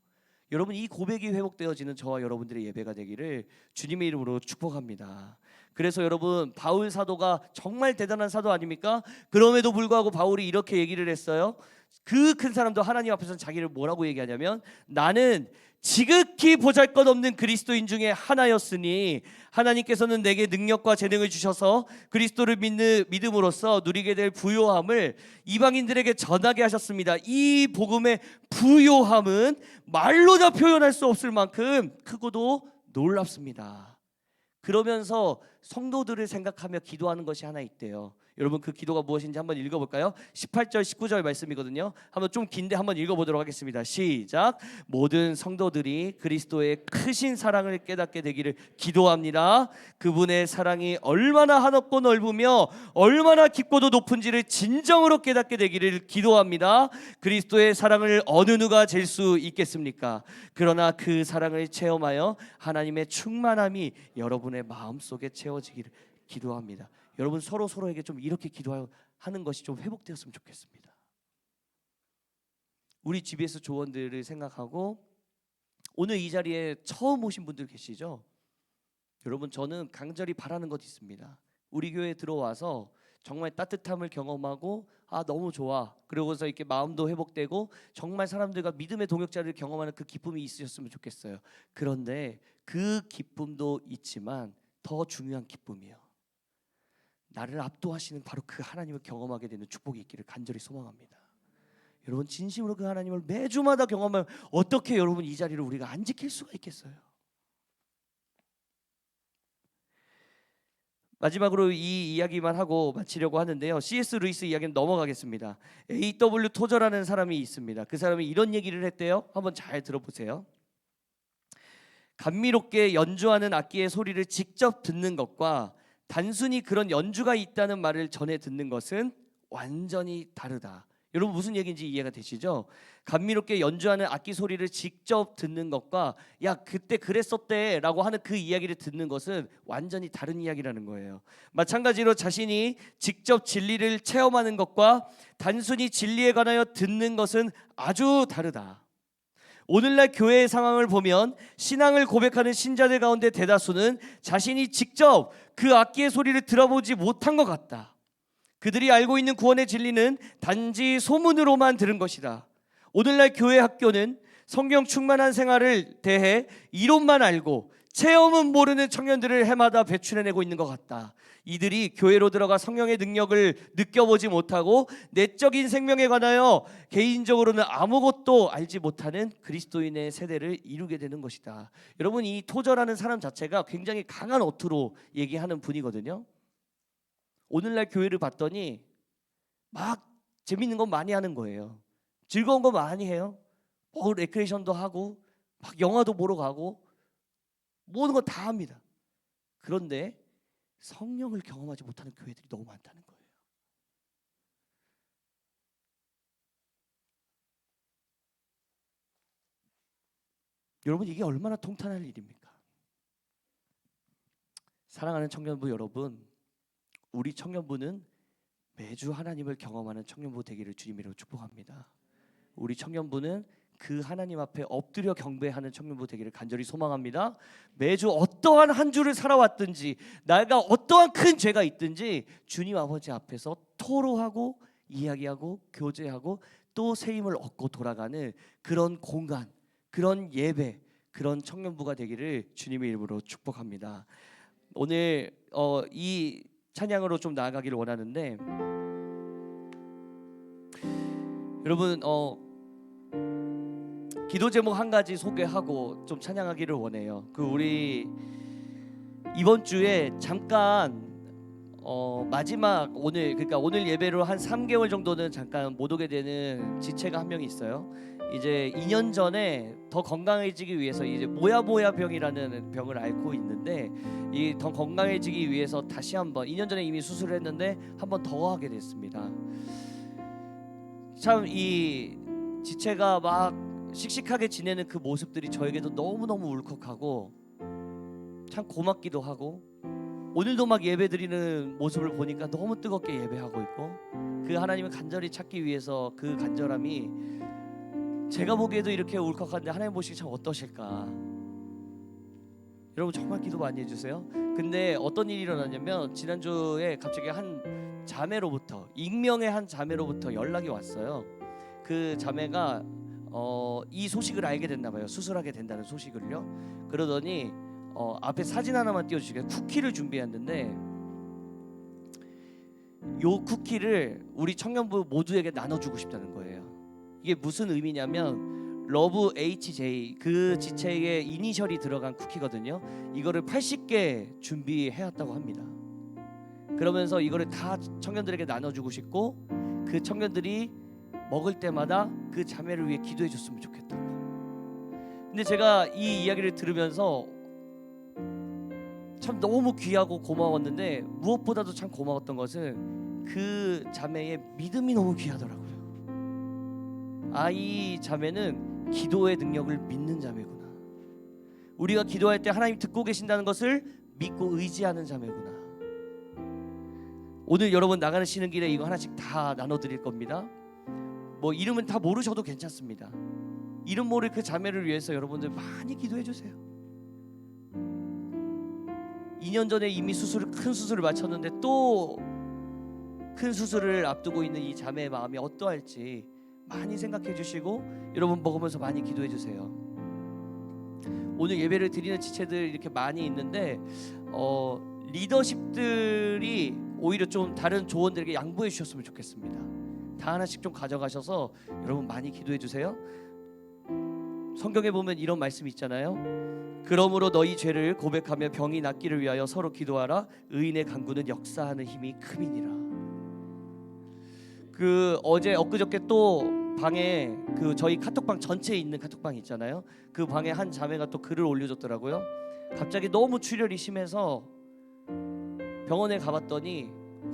A: 여러분, 이 고백이 회복되어지는 저와 여러분들의 예배가 되기를 주님의 이름으로 축복합니다. 그래서 여러분, 바울 사도가 정말 대단한 사도 아닙니까? 그럼에도 불구하고 바울이 이렇게 얘기를 했어요. 그 큰 사람도 하나님 앞에서는 자기를 뭐라고 얘기하냐면, 나는 지극히 보잘것없는 그리스도인 중에 하나였으니 하나님께서는 내게 능력과 재능을 주셔서 그리스도를 믿음으로써 누리게 될 부요함을 이방인들에게 전하게 하셨습니다. 이 복음의 부요함은 말로 다 표현할 수 없을 만큼 크고도 놀랍습니다. 그러면서 성도들을 생각하며 기도하는 것이 하나 있대요. 여러분, 그 기도가 무엇인지 한번 읽어볼까요? 18절 19절 말씀이거든요. 한번 좀 긴데 한번 읽어보도록 하겠습니다. 시작. 모든 성도들이 그리스도의 크신 사랑을 깨닫게 되기를 기도합니다. 그분의 사랑이 얼마나 한없고 넓으며 얼마나 깊고도 높은지를 진정으로 깨닫게 되기를 기도합니다. 그리스도의 사랑을 어느 누가 잴 수 있겠습니까? 그러나 그 사랑을 체험하여 하나님의 충만함이 여러분의 마음속에 채워지기를 기도합니다. 여러분, 서로에게 좀 이렇게 기도하는 것이 좀 회복되었으면 좋겠습니다. 우리 GBS 조원들을 생각하고, 오늘 이 자리에 처음 오신 분들 계시죠? 여러분, 저는 간절히 바라는 것이 있습니다. 우리 교회에 들어와서 정말 따뜻함을 경험하고, 아 너무 좋아, 그러고서 이렇게 마음도 회복되고 정말 사람들과 믿음의 동역자를 경험하는 그 기쁨이 있으셨으면 좋겠어요. 그런데 그 기쁨도 있지만 더 중요한 기쁨이요, 나를 압도하시는 바로 그 하나님을 경험하게 되는 축복이 있기를 간절히 소망합니다. 여러분, 진심으로 그 하나님을 매주마다 경험하면 어떻게 여러분 이 자리를 우리가 안 지킬 수가 있겠어요? 마지막으로 이 이야기만 하고 마치려고 하는데요, C.S. 루이스 이야기는 넘어가겠습니다. A.W. 토저라는 사람이 있습니다. 그 사람이 이런 얘기를 했대요. 한번 잘 들어보세요. 감미롭게 연주하는 악기의 소리를 직접 듣는 것과 단순히 그런 연주가 있다는 말을 전해 듣는 것은 완전히 다르다. 여러분, 무슨 얘기인지 이해가 되시죠? 감미롭게 연주하는 악기 소리를 직접 듣는 것과 야 그때 그랬었대 라고 하는 그 이야기를 듣는 것은 완전히 다른 이야기라는 거예요. 마찬가지로 자신이 직접 진리를 체험하는 것과 단순히 진리에 관하여 듣는 것은 아주 다르다. 오늘날 교회의 상황을 보면 신앙을 고백하는 신자들 가운데 대다수는 자신이 직접 그 악기의 소리를 들어보지 못한 것 같다. 그들이 알고 있는 구원의 진리는 단지 소문으로만 들은 것이다. 오늘날 교회 학교는 성경 충만한 생활을 대해 이론만 알고 체험은 모르는 청년들을 해마다 배출해내고 있는 것 같다. 이들이 교회로 들어가 성령의 능력을 느껴보지 못하고 내적인 생명에 관하여 개인적으로는 아무것도 알지 못하는 그리스도인의 세대를 이루게 되는 것이다. 여러분, 이 토저라는 사람 자체가 굉장히 강한 어투로 얘기하는 분이거든요. 오늘날 교회를 봤더니 막 재밌는 거 많이 하는 거예요. 즐거운 거 많이 해요. 뭐 레크레이션도 하고 막 영화도 보러 가고 모든 거 다 합니다. 그런데 성령을 경험하지 못하는 교회들이 너무 많다는 거예요. 여러분, 이게 얼마나 통탄할 일입니까? 사랑하는 청년부 여러분, 우리 청년부는 매주 하나님을 경험하는 청년부 되기를 주님으로 축복합니다. 우리 청년부는 그 하나님 앞에 엎드려 경배하는 청년부 되기를 간절히 소망합니다. 매주 어떠한 한 주를 살아왔든지, 내가 어떠한 큰 죄가 있든지 주님 아버지 앞에서 토로하고 이야기하고 교제하고 또 새 힘을 얻고 돌아가는 그런 공간, 그런 예배, 그런 청년부가 되기를 주님의 이름으로 축복합니다. 오늘 이 찬양으로 좀 나아가기를 원하는데, 여러분 기도 제목 한 가지 소개하고 좀 찬양하기를 원해요. 우리 이번 주에 잠깐 마지막 오늘 예배로 한 3개월 정도는 잠깐 못 오게 되는 지체가 한 명이 있어요. 이제 2년 전에 더 건강해지기 위해서 이제 모야모야 병이라는 병을 앓고 있는데, 이 더 건강해지기 위해서 다시 한번 2년 전에 이미 수술을 했는데 한 번 더 하게 됐습니다. 참 이 지체가 막 씩씩하게 지내는 그 모습들이 저에게도 너무너무 울컥하고 참 고맙기도 하고, 오늘도 막 예배드리는 모습을 보니까 너무 뜨겁게 예배하고 있고, 그 하나님을 간절히 찾기 위해서 그 간절함이 제가 보기에도 이렇게 울컥한데 하나님 보시기 참 어떠실까? 여러분 정말 기도 많이 해주세요. 근데 어떤 일이 일어났냐면, 지난주에 갑자기 한 자매로부터, 익명의 한 자매로부터 연락이 왔어요. 그 자매가 이 소식을 알게 됐나 봐요. 수술하게 된다는 소식을요. 그러더니 앞에 사진 하나만 띄워주시게, 쿠키를 준비했는데 요 쿠키를 우리 청년부 모두에게 나눠주고 싶다는 거예요. 이게 무슨 의미냐면 러브 HJ, 그 지체의 이니셜이 들어간 쿠키거든요. 이거를 80개 준비해왔다고 합니다. 그러면서 이거를 다 청년들에게 나눠주고 싶고, 그 청년들이 먹을 때마다 그 자매를 위해 기도해 줬으면 좋겠다고. 근데 제가 이 이야기를 들으면서 참 너무 귀하고 고마웠는데, 무엇보다도 참 고마웠던 것은 그 자매의 믿음이 너무 귀하더라고요. 이 자매는 기도의 능력을 믿는 자매구나. 우리가 기도할 때 하나님 듣고 계신다는 것을 믿고 의지하는 자매구나. 오늘 여러분 나가시는 길에 이거 하나씩 다 나눠드릴 겁니다. 뭐 이름은 다 모르셔도 괜찮습니다. 이름 모를 그 자매를 위해서 여러분들 많이 기도해 주세요. 2년 전에 이미 큰 수술을 마쳤는데 또 큰 수술을 앞두고 있는 이 자매의 마음이 어떠할지 많이 생각해 주시고, 여러분 먹으면서 많이 기도해 주세요. 오늘 예배를 드리는 지체들 이렇게 많이 있는데 리더십들이 오히려 좀 다른 조원들에게 양보해 주셨으면 좋겠습니다. 다 하나씩 좀 가져가셔서 여러분 많이 기도해 주세요. 성경에 보면 이런 말씀이 있잖아요. 그러므로 너희 죄를 고백하며 병이 낫기를 위하여 서로 기도하라. 의인의 간구는 역사하는 힘이 큼이니라. 엊그저께 또 방에 저희 카톡방 전체에 있는 카톡방 있잖아요. 그 방에 한 자매가 또 글을 올려줬더라고요. 갑자기 너무 출혈이 심해서 병원에 가봤더니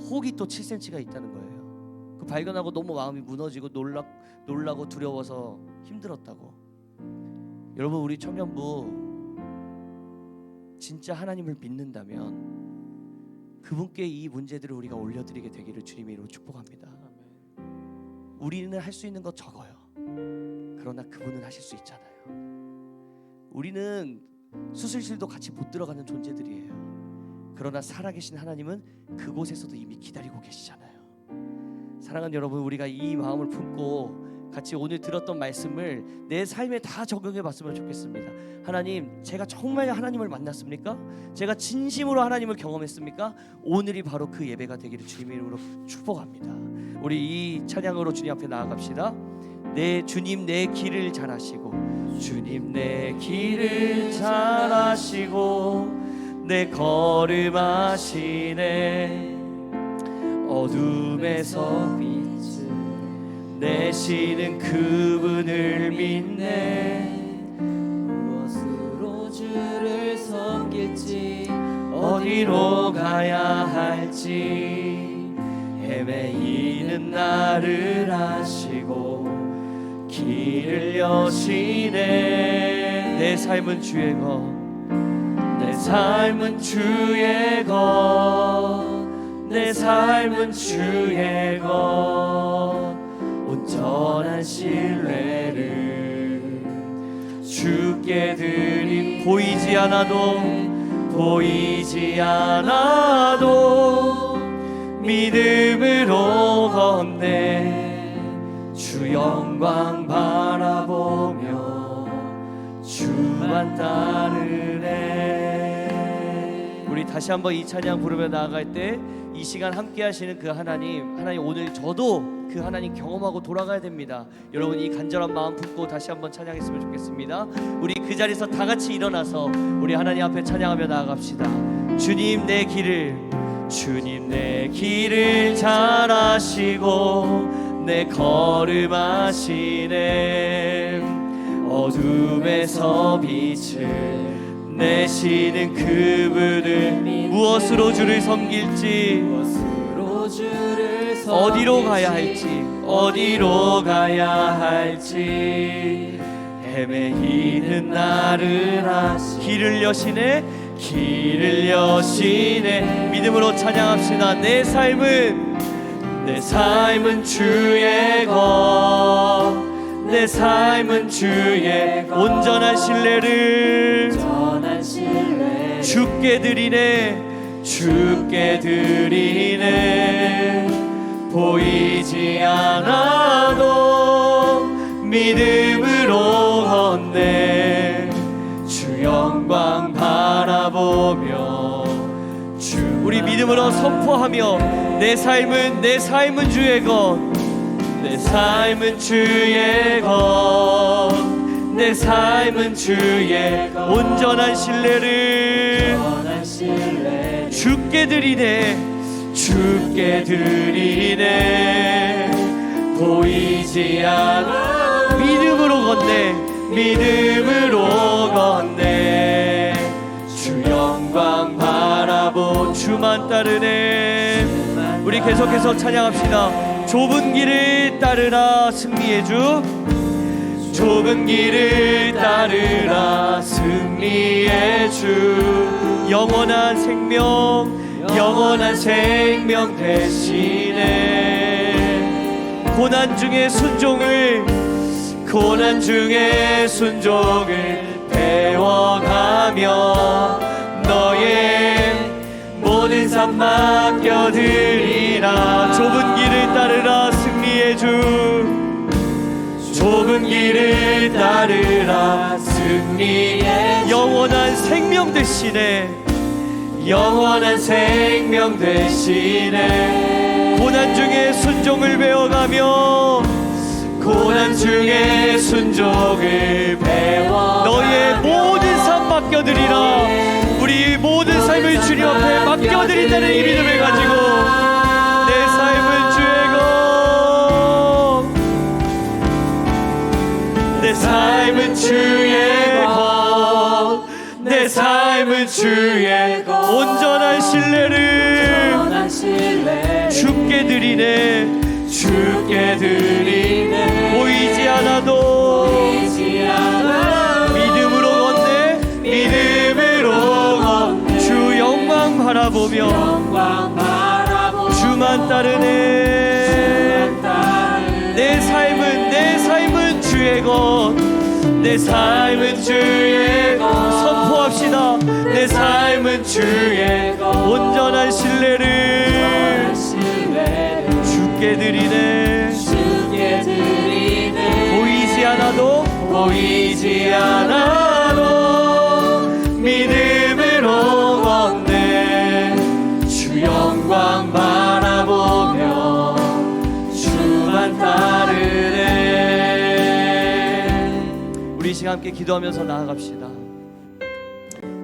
A: 혹이 또 7cm가 있다는 거예요. 그 발견하고 너무 마음이 무너지고 놀라고 두려워서 힘들었다고. 여러분, 우리 청년부 진짜 하나님을 믿는다면 그분께 이 문제들을 우리가 올려드리게 되기를 주님의 이름으로 축복합니다. 우리는 할 수 있는 거 적어요. 그러나 그분은 하실 수 있잖아요. 우리는 수술실도 같이 못 들어가는 존재들이에요. 그러나 살아계신 하나님은 그곳에서도 이미 기다리고 계시잖아요. 사랑하는 여러분, 우리가 이 마음을 품고 같이 오늘 들었던 말씀을 내 삶에 다 적용해 봤으면 좋겠습니다. 하나님, 제가 정말 하나님을 만났습니까? 제가 진심으로 하나님을 경험했습니까? 오늘이 바로 그 예배가 되기를 주님의 이름으로 축복합니다. 우리 이 찬양으로 주님 앞에 나아갑시다. 내 주님 내 길을 잘 아시고, 주님 내 길을 잘 아시고, 내 걸음 아시네. 어둠에서 빛을 내시는 그분을 믿네.
B: 무엇으로 주를 섬길지,
A: 어디로 가야 할지, 헤매이는 나를 아시고 길을 여시네. 내 삶은 주의 것, 내 삶은 주의 것, 내 삶은 주의 것. 온전한 신뢰를 주께 드린, 보이지 않아도 믿음으로 걷네. 주 영광 바라보며 주만 따르네. 우리 다시 한번 이 찬양 부르며 나아갈 때 이 시간 함께 하시는 그 하나님 오늘 저도 그 하나님 경험하고 돌아가야 됩니다. 여러분 이 간절한 마음 품고 다시 한번 찬양했으면 좋겠습니다. 우리 그 자리에서 다 같이 일어나서 우리 하나님 앞에 찬양하며 나아갑시다. 주님 내 길을 잘 아시고 내 걸음 아시네. 어둠에서 빛을 내시는 그분을, 무엇으로 주를 섬길지, 어디로 가야 할지, 헤매이는 나를 길을 여시네. 믿음으로 찬양합시다. 내 삶은 주의 것, 내 삶은 주의 온전한 신뢰를 주께 드리네. 보이지 않아도 믿음으로 걷네. 주 영광 바라보며 우리 믿음으로 선포하며 내 삶은 주의 것, 내 삶은 주의 것, 내 삶은 주의 온전한 신뢰를 주께 드리네. 보이지 않아 믿음으로 걷네. 주 영광 바라보 주만 따르네. 우리 계속해서 찬양합시다. 좁은 길을 따르라 승리의 주, 좁은 길을 따르라 승리의 주. 영원한 생명 대신에 고난 중에 순종을 배워가며 너의 모든 삶 맡겨드리라. 좁은 길을 따르라 승리의 주, 좁은 길을 따르라 승리의 주. 영원한 생명 대신에 고난 중에 순종을 배워가며 너의 모든 삶 맡겨드리라. 우리 모든 삶을 주님 앞에 맡겨드린다는 이 믿음을 가지고 내 삶은 주의 것, 내 삶은 주의 것, 온전한 신뢰를 주께 드리네. 보이지 않아도 믿음으로 걷네. 주 영광 바라보며 주만 따르네. 내 삶은 주의 것, 내 삶은 주의 것. 선포합시다. 내 삶은 주의 것, 온전한 신뢰를 주께 드리네.
B: 보이지 않아도 믿음으로 걷네. 주 영광 바라보며 주만 따르네.
A: 우리 이 시간 함께 기도하면서 나아갑시다.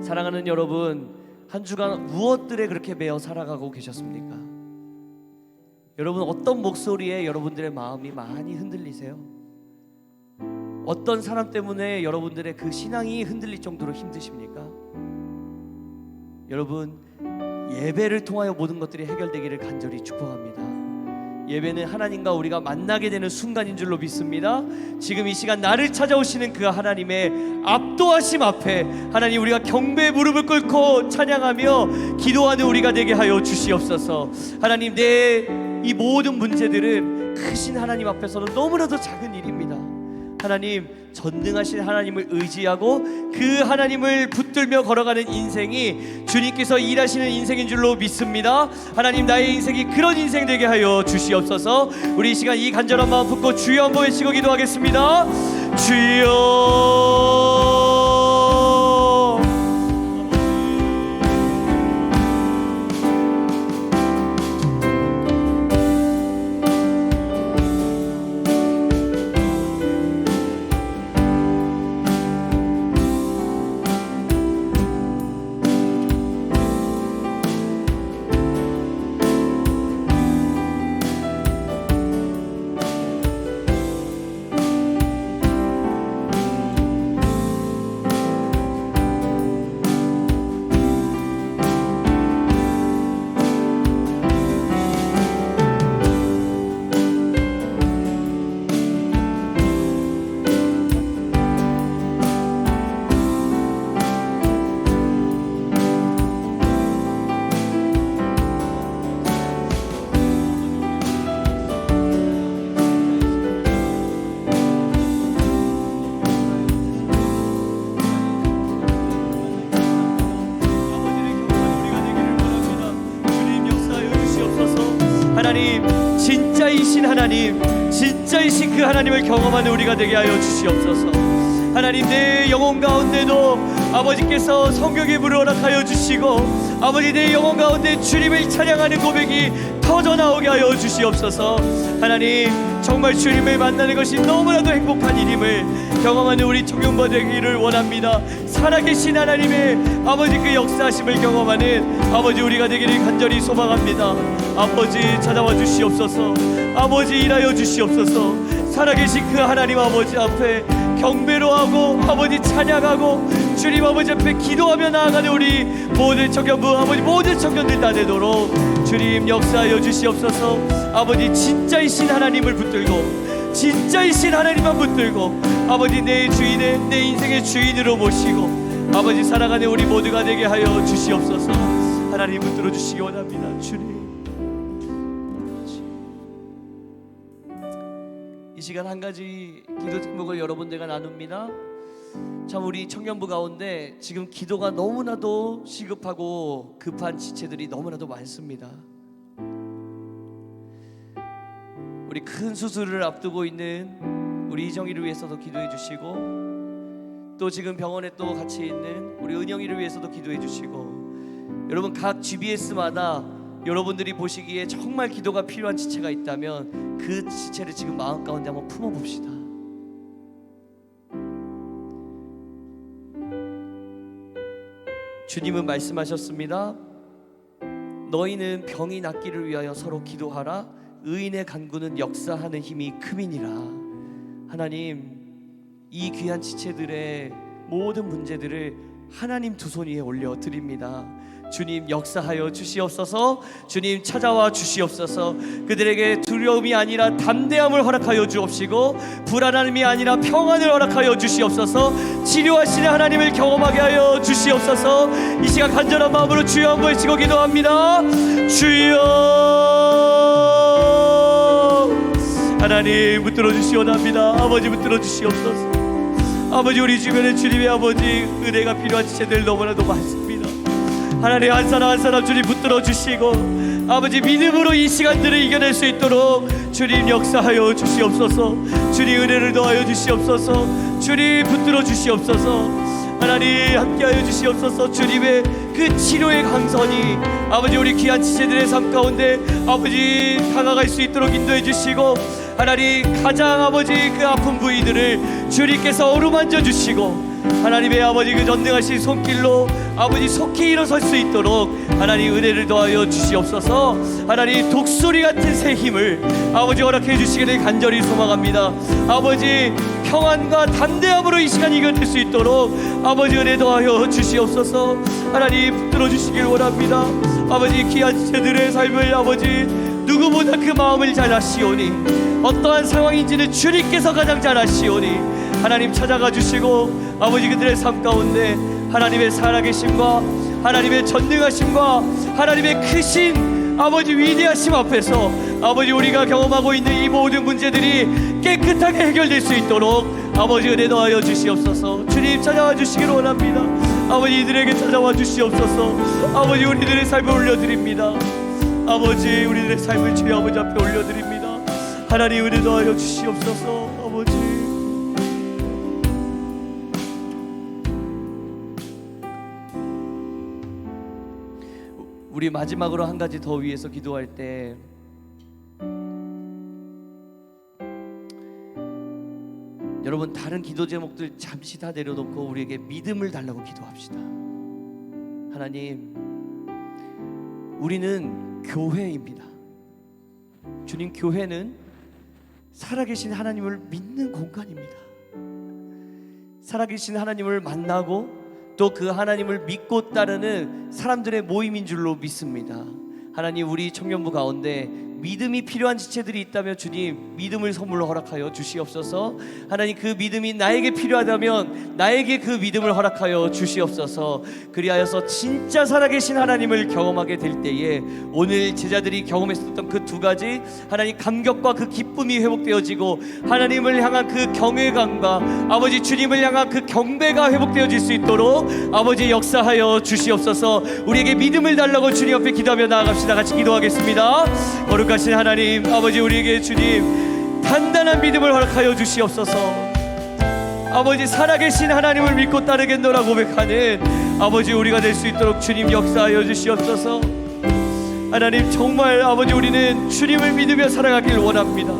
A: 사랑하는 여러분, 한 주간 무엇들에 그렇게 매여 살아가고 계셨습니까? 여러분, 어떤 목소리에 여러분들의 마음이 많이 흔들리세요? 어떤 사람 때문에 여러분들의 그 신앙이 흔들릴 정도로 힘드십니까? 여러분, 예배를 통하여 모든 것들이 해결되기를 간절히 축복합니다. 예배는 하나님과 우리가 만나게 되는 순간인 줄로 믿습니다. 지금 이 시간 나를 찾아오시는 그 하나님의 압도하심 앞에 하나님, 우리가 경배의 무릎을 꿇고 찬양하며 기도하는 우리가 되게 하여 주시옵소서. 하나님, 내 이 모든 문제들은 크신 하나님 앞에서는 너무나도 작은 일입니다. 하나님, 전능하신 하나님을 의지하고 그 하나님을 붙들며 걸어가는 인생이 주님께서 일하시는 인생인 줄로 믿습니다. 하나님, 나의 인생이 그런 인생 되게 하여 주시옵소서. 우리 이 시간 이 간절한 마음 품고 주여 한번 외치고 기도하겠습니다. 주여. 하나님, 진짜이신 하나님, 진짜이신 그 하나님을 경험하는 우리가 되게 하여 주시옵소서. 하나님, 내 영혼 가운데도 아버지께서 성경의 물을 허락하여 주시고, 아버지, 내 영혼 가운데 주님을 찬양하는 고백이 터져나오게 하여 주시옵소서. 하나님, 정말 주님을 만나는 것이 너무나도 행복한 일임을 경험하는 우리 청년부 되기를 원합니다. 살아계신 하나님의 아버지 그 역사하심을 경험하는 아버지 우리가 되기를 간절히 소망합니다. 아버지, 찾아와 주시옵소서. 아버지, 일하여 주시옵소서. 살아계신 그 하나님 아버지 앞에 경배로 하고 아버지 찬양하고 주님 아버지 앞에 기도하며 나아가는 우리 모든 청년부 아버지, 모든 청년들 다 되도록 주님 역사하여 주시옵소서. 아버지, 진짜이신 하나님을 붙들고, 진짜이신 하나님만 붙들고 아버지, 내 주인의, 내 인생의 주인으로 모시고 아버지 살아가는 우리 모두가 되게 하여 주시옵소서. 하나님 붙들어 주시기 원합니다. 주님, 이 시간 한 가지 기도 제목을 여러분들과 나눕니다. 참, 우리 청년부 가운데 지금 기도가 너무나도 시급하고 급한 지체들이 너무나도 많습니다. 우리 큰 수술을 앞두고 있는 우리 이정희를 위해서도 기도해 주시고, 또 지금 병원에 또 같이 있는 우리 은영이를 위해서도 기도해 주시고, 여러분 각 GBS마다 여러분들이 보시기에 정말 기도가 필요한 지체가 있다면 그 지체를 지금 마음 가운데 한번 품어봅시다. 주님은 말씀하셨습니다. 너희는 병이 낫기를 위하여 서로 기도하라. 의인의 간구는 역사하는 힘이 큼이니라. 하나님, 이 귀한 지체들의 모든 문제들을 하나님 두 손 위에 올려드립니다. 주님 역사하여 주시옵소서. 주님 찾아와 주시옵소서. 그들에게 두려움이 아니라 담대함을 허락하여 주옵시고, 불안함이 아니라 평안을 허락하여 주시옵소서. 치료하시는 하나님을 경험하게 하여 주시옵소서. 이 시간 간절한 마음으로 주여 한번 외치고 기도합니다. 주여. 하나님 붙들어 주시옵나이다. 아버지 붙들어 주시옵소서. 아버지, 우리 주변에 주님의 아버지 은혜가 필요한 지체들 너무나도 많습니다. 하나님, 한 사람 한 사람 주님 붙들어 주시고 아버지 믿음으로 이 시간들을 이겨낼 수 있도록 주님 역사하여 주시옵소서. 주님 은혜를 더하여 주시옵소서. 주님 붙들어 주시옵소서. 하나님 함께하여 주시옵소서. 주님의 그 치료의 강선이 아버지 우리 귀한 지체들의 삶 가운데 아버지 다가갈 수 있도록 인도해 주시고, 하나님 가장 아버지 그 아픈 부위들을 주님께서 어루만져 주시고, 하나님의 아버지 그 전능하신 손길로 아버지 속히 일어설 수 있도록 하나님 은혜를 더하여 주시옵소서. 하나님 독수리 같은 새 힘을 아버지 허락해 주시기를 간절히 소망합니다. 아버지 평안과 담대함으로 이 시간 이겨낼 수 있도록 아버지 은혜 더하여 주시옵소서. 하나님 붙들어 주시길 원합니다. 아버지 귀한 지체들의 삶을 아버지 누구보다 그 마음을 잘 아시오니, 어떠한 상황인지는 주님께서 가장 잘 아시오니 하나님 찾아가 주시고, 아버지 그들의 삶 가운데 하나님의 살아계심과 하나님의 전능하심과 하나님의 크신 아버지 위대하심 앞에서 아버지 우리가 경험하고 있는 이 모든 문제들이 깨끗하게 해결될 수 있도록 아버지 은혜 더하여 주시옵소서. 주님 찾아와 주시기를 원합니다. 아버지 이들에게 찾아와 주시옵소서. 아버지 우리들의 삶을 올려드립니다. 아버지 우리들의 삶을 주의 아버지 앞에 올려드립니다. 하나님 은혜 더하여 주시옵소서. 아버지 우리 마지막으로 한 가지 더 위해서 기도할 때 여러분 다른 기도 제목들 잠시 다 내려놓고 우리에게 믿음을 달라고 기도합시다. 하나님, 우리는 교회입니다. 주님, 교회는 살아계신 하나님을 믿는 공간입니다. 살아계신 하나님을 만나고 또 그 하나님을 믿고 따르는 사람들의 모임인 줄로 믿습니다. 하나님, 우리 청년부 가운데 믿음이 필요한 지체들이 있다면 주님 믿음을 선물로 허락하여 주시옵소서. 하나님, 그 믿음이 나에게 필요하다면 나에게 그 믿음을 허락하여 주시옵소서. 그리하여서 진짜 살아계신 하나님을 경험하게 될 때에 오늘 제자들이 경험했었던 그 두 가지, 하나님 감격과 그 기쁨이 회복되어지고 하나님을 향한 그 경외감과 아버지 주님을 향한 그 경배가 회복되어질 수 있도록 아버지 역사하여 주시옵소서. 우리에게 믿음을 달라고 주님 앞에 기도하며 나아갑시다. 같이 기도하겠습니다. 거룩하신 하나님, 아버지 우리에게 주님 단단한 믿음을 허락하여 주시옵소서. 아버지 살아계신 하나님을 믿고 따르겠노라 고백하는 아버지 우리가 될 수 있도록 주님 역사하여 주시옵소서. 하나님, 정말 아버지 우리는 주님을 믿으며 살아가길 원합니다.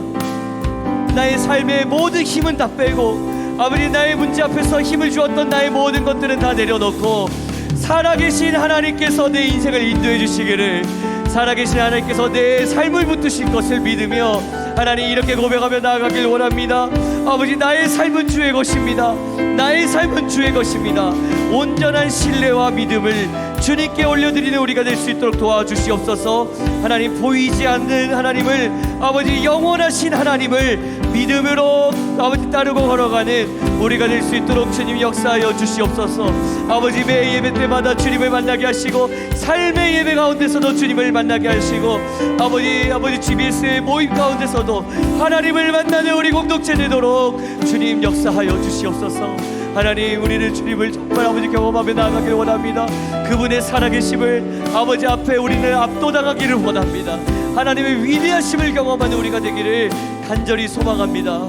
A: 나의 삶의 모든 힘은 다 빼고 아버지 나의 문제 앞에서 힘을 주었던 나의 모든 것들은 다 내려놓고 살아계신 하나님께서 내 인생을 인도해 주시기를, 살아계신 하나님께서 내 삶을 붙드실 것을 믿으며 하나님 이렇게 고백하며 나아가길 원합니다. 아버지, 나의 삶은 주의 것입니다. 나의 삶은 주의 것입니다. 온전한 신뢰와 믿음을 주님께 올려드리는 우리가 될 수 있도록 도와주시옵소서. 하나님, 보이지 않는 하나님을, 아버지 영원하신 하나님을 믿음으로 아버지 따르고 걸어가는 우리가 될 수 있도록 주님 역사하여 주시옵소서. 아버지 매 예배 때마다 주님을 만나게 하시고 삶의 예배 가운데서도 주님을 만나게 하시고 아버지 GBS의 모임 가운데서도 하나님을 만나는 우리 공동체 되도록 주님 역사하여 주시옵소서. 하나님, 우리는 주님을 정말 아버지 경험하며 나아가길 원합니다. 그분의 살아계심을 아버지 앞에 우리는 압도당하기를 원합니다. 하나님의 위대하심을 경험하는 우리가 되기를 간절히 소망합니다.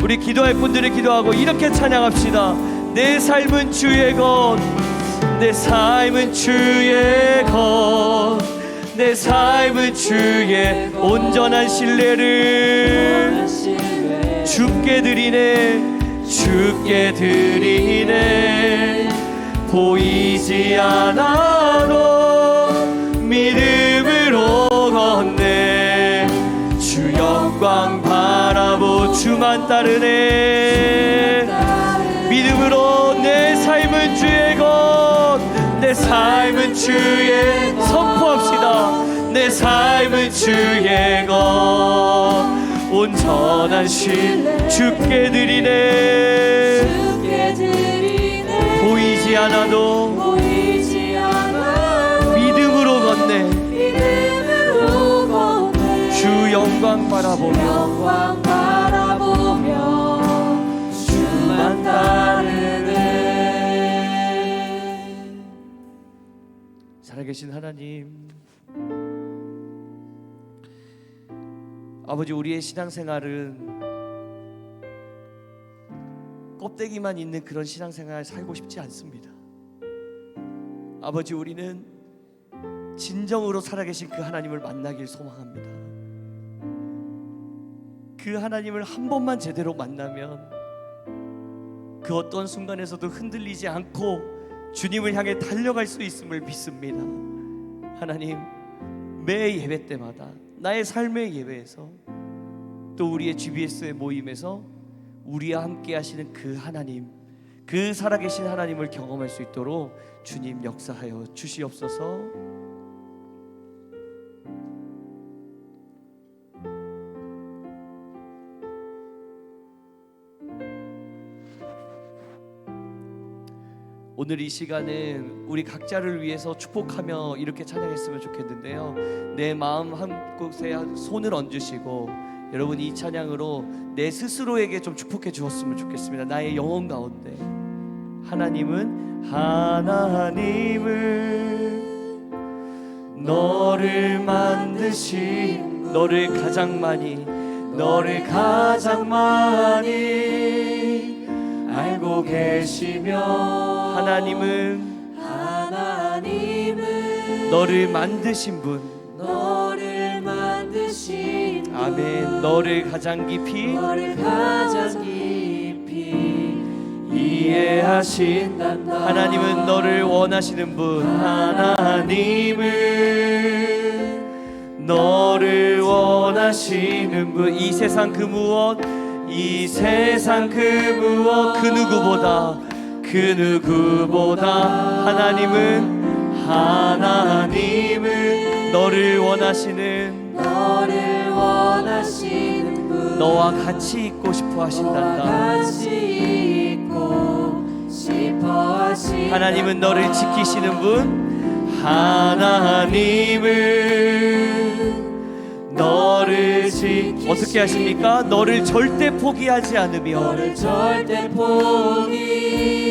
A: 우리 기도할 분들을 기도하고 이렇게 찬양합시다. 내 삶은 주의 것, 내 삶은 주의 것, 내 삶은 주의 온전한 신뢰를 주께 드리네, 주께 드리네. 보이지 않아도 믿음으로 걷네. 주 영광 바라보 주만 따르네. 믿음으로 내 삶은 주의 것, 내 삶은 주의, 선포합시다. 내 삶은 주의 것, 온전한 신뢰 주께 드리네. 보이지 않아도 믿음으로 걷네. 주 영광 바라보며 주만 따르네. 살아계신 하나님, 아버지 우리의 신앙생활은 껍데기만 있는 그런 신앙생활 살고 싶지 않습니다. 아버지, 우리는 진정으로 살아계신 그 하나님을 만나길 소망합니다. 그 하나님을 한 번만 제대로 만나면 그 어떤 순간에서도 흔들리지 않고 주님을 향해 달려갈 수 있음을 믿습니다. 하나님, 매 예배 때마다 나의 삶의 예배에서 또 우리의 GBS의 모임에서 우리와 함께 하시는 그 하나님, 그 살아계신 하나님을 경험할 수 있도록 주님 역사하여 주시옵소서. 오늘 이 시간은 우리 각자를 위해서 축복하며 이렇게 찬양했으면 좋겠는데요, 내 마음 한 곳에 손을 얹으시고 여러분 이 찬양으로 내 스스로에게 좀 축복해 주었으면 좋겠습니다. 나의 영혼 가운데 하나님은 너를 만드신 너를 가장 많이 알고 계시며 하나님은 너를 만드신 분, 아멘. 너를 가장 깊이 이해하신단다. 하나님은 너를 원하시는 분, 하나님은 너를 원하시는 분. 이 세상 그 무엇 그 누구보다 하나님은 너를 원하시는 분, 너와 같이 있고 싶어 하신단다. 하나님은 너를 지키시는 분, 하나님은 너를 어떻게 하십니까? 너를 절대 포기하지 않으며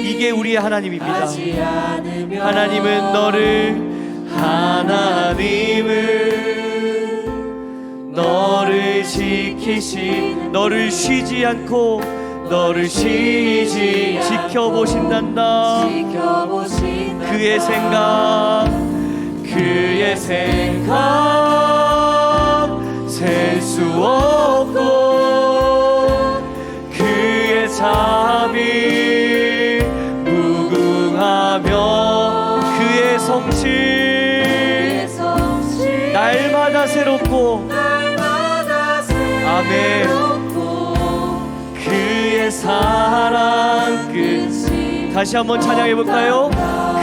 A: 이게 우리의 하나님입니다. 하나님은 너를 지키신 너를 쉬지 않고 지켜보신단다. 그의 생각 셀 수 없고 그의 자비 무궁하며 그의 성실 날마다 새롭고 아멘. 그의 사랑 끝이 다시 한번 찬양해 볼까요?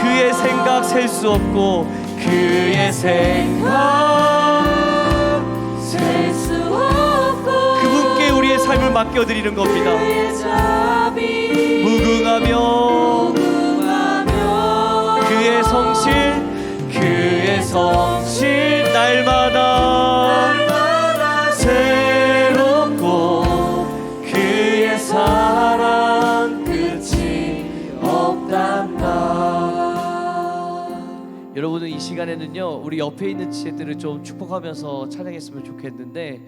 A: 그의 생각 셀 수 없고 그의 생각 셀 수 없고 그분께 우리의 삶을 맡겨드리는 겁니다. 무궁하며 그의 성실 날마다 새롭고 그의 사랑 끝이 없단다. 여러분은 이 시간에는요 우리 옆에 있는 지체들을 좀 축복하면서 찬양했으면 좋겠는데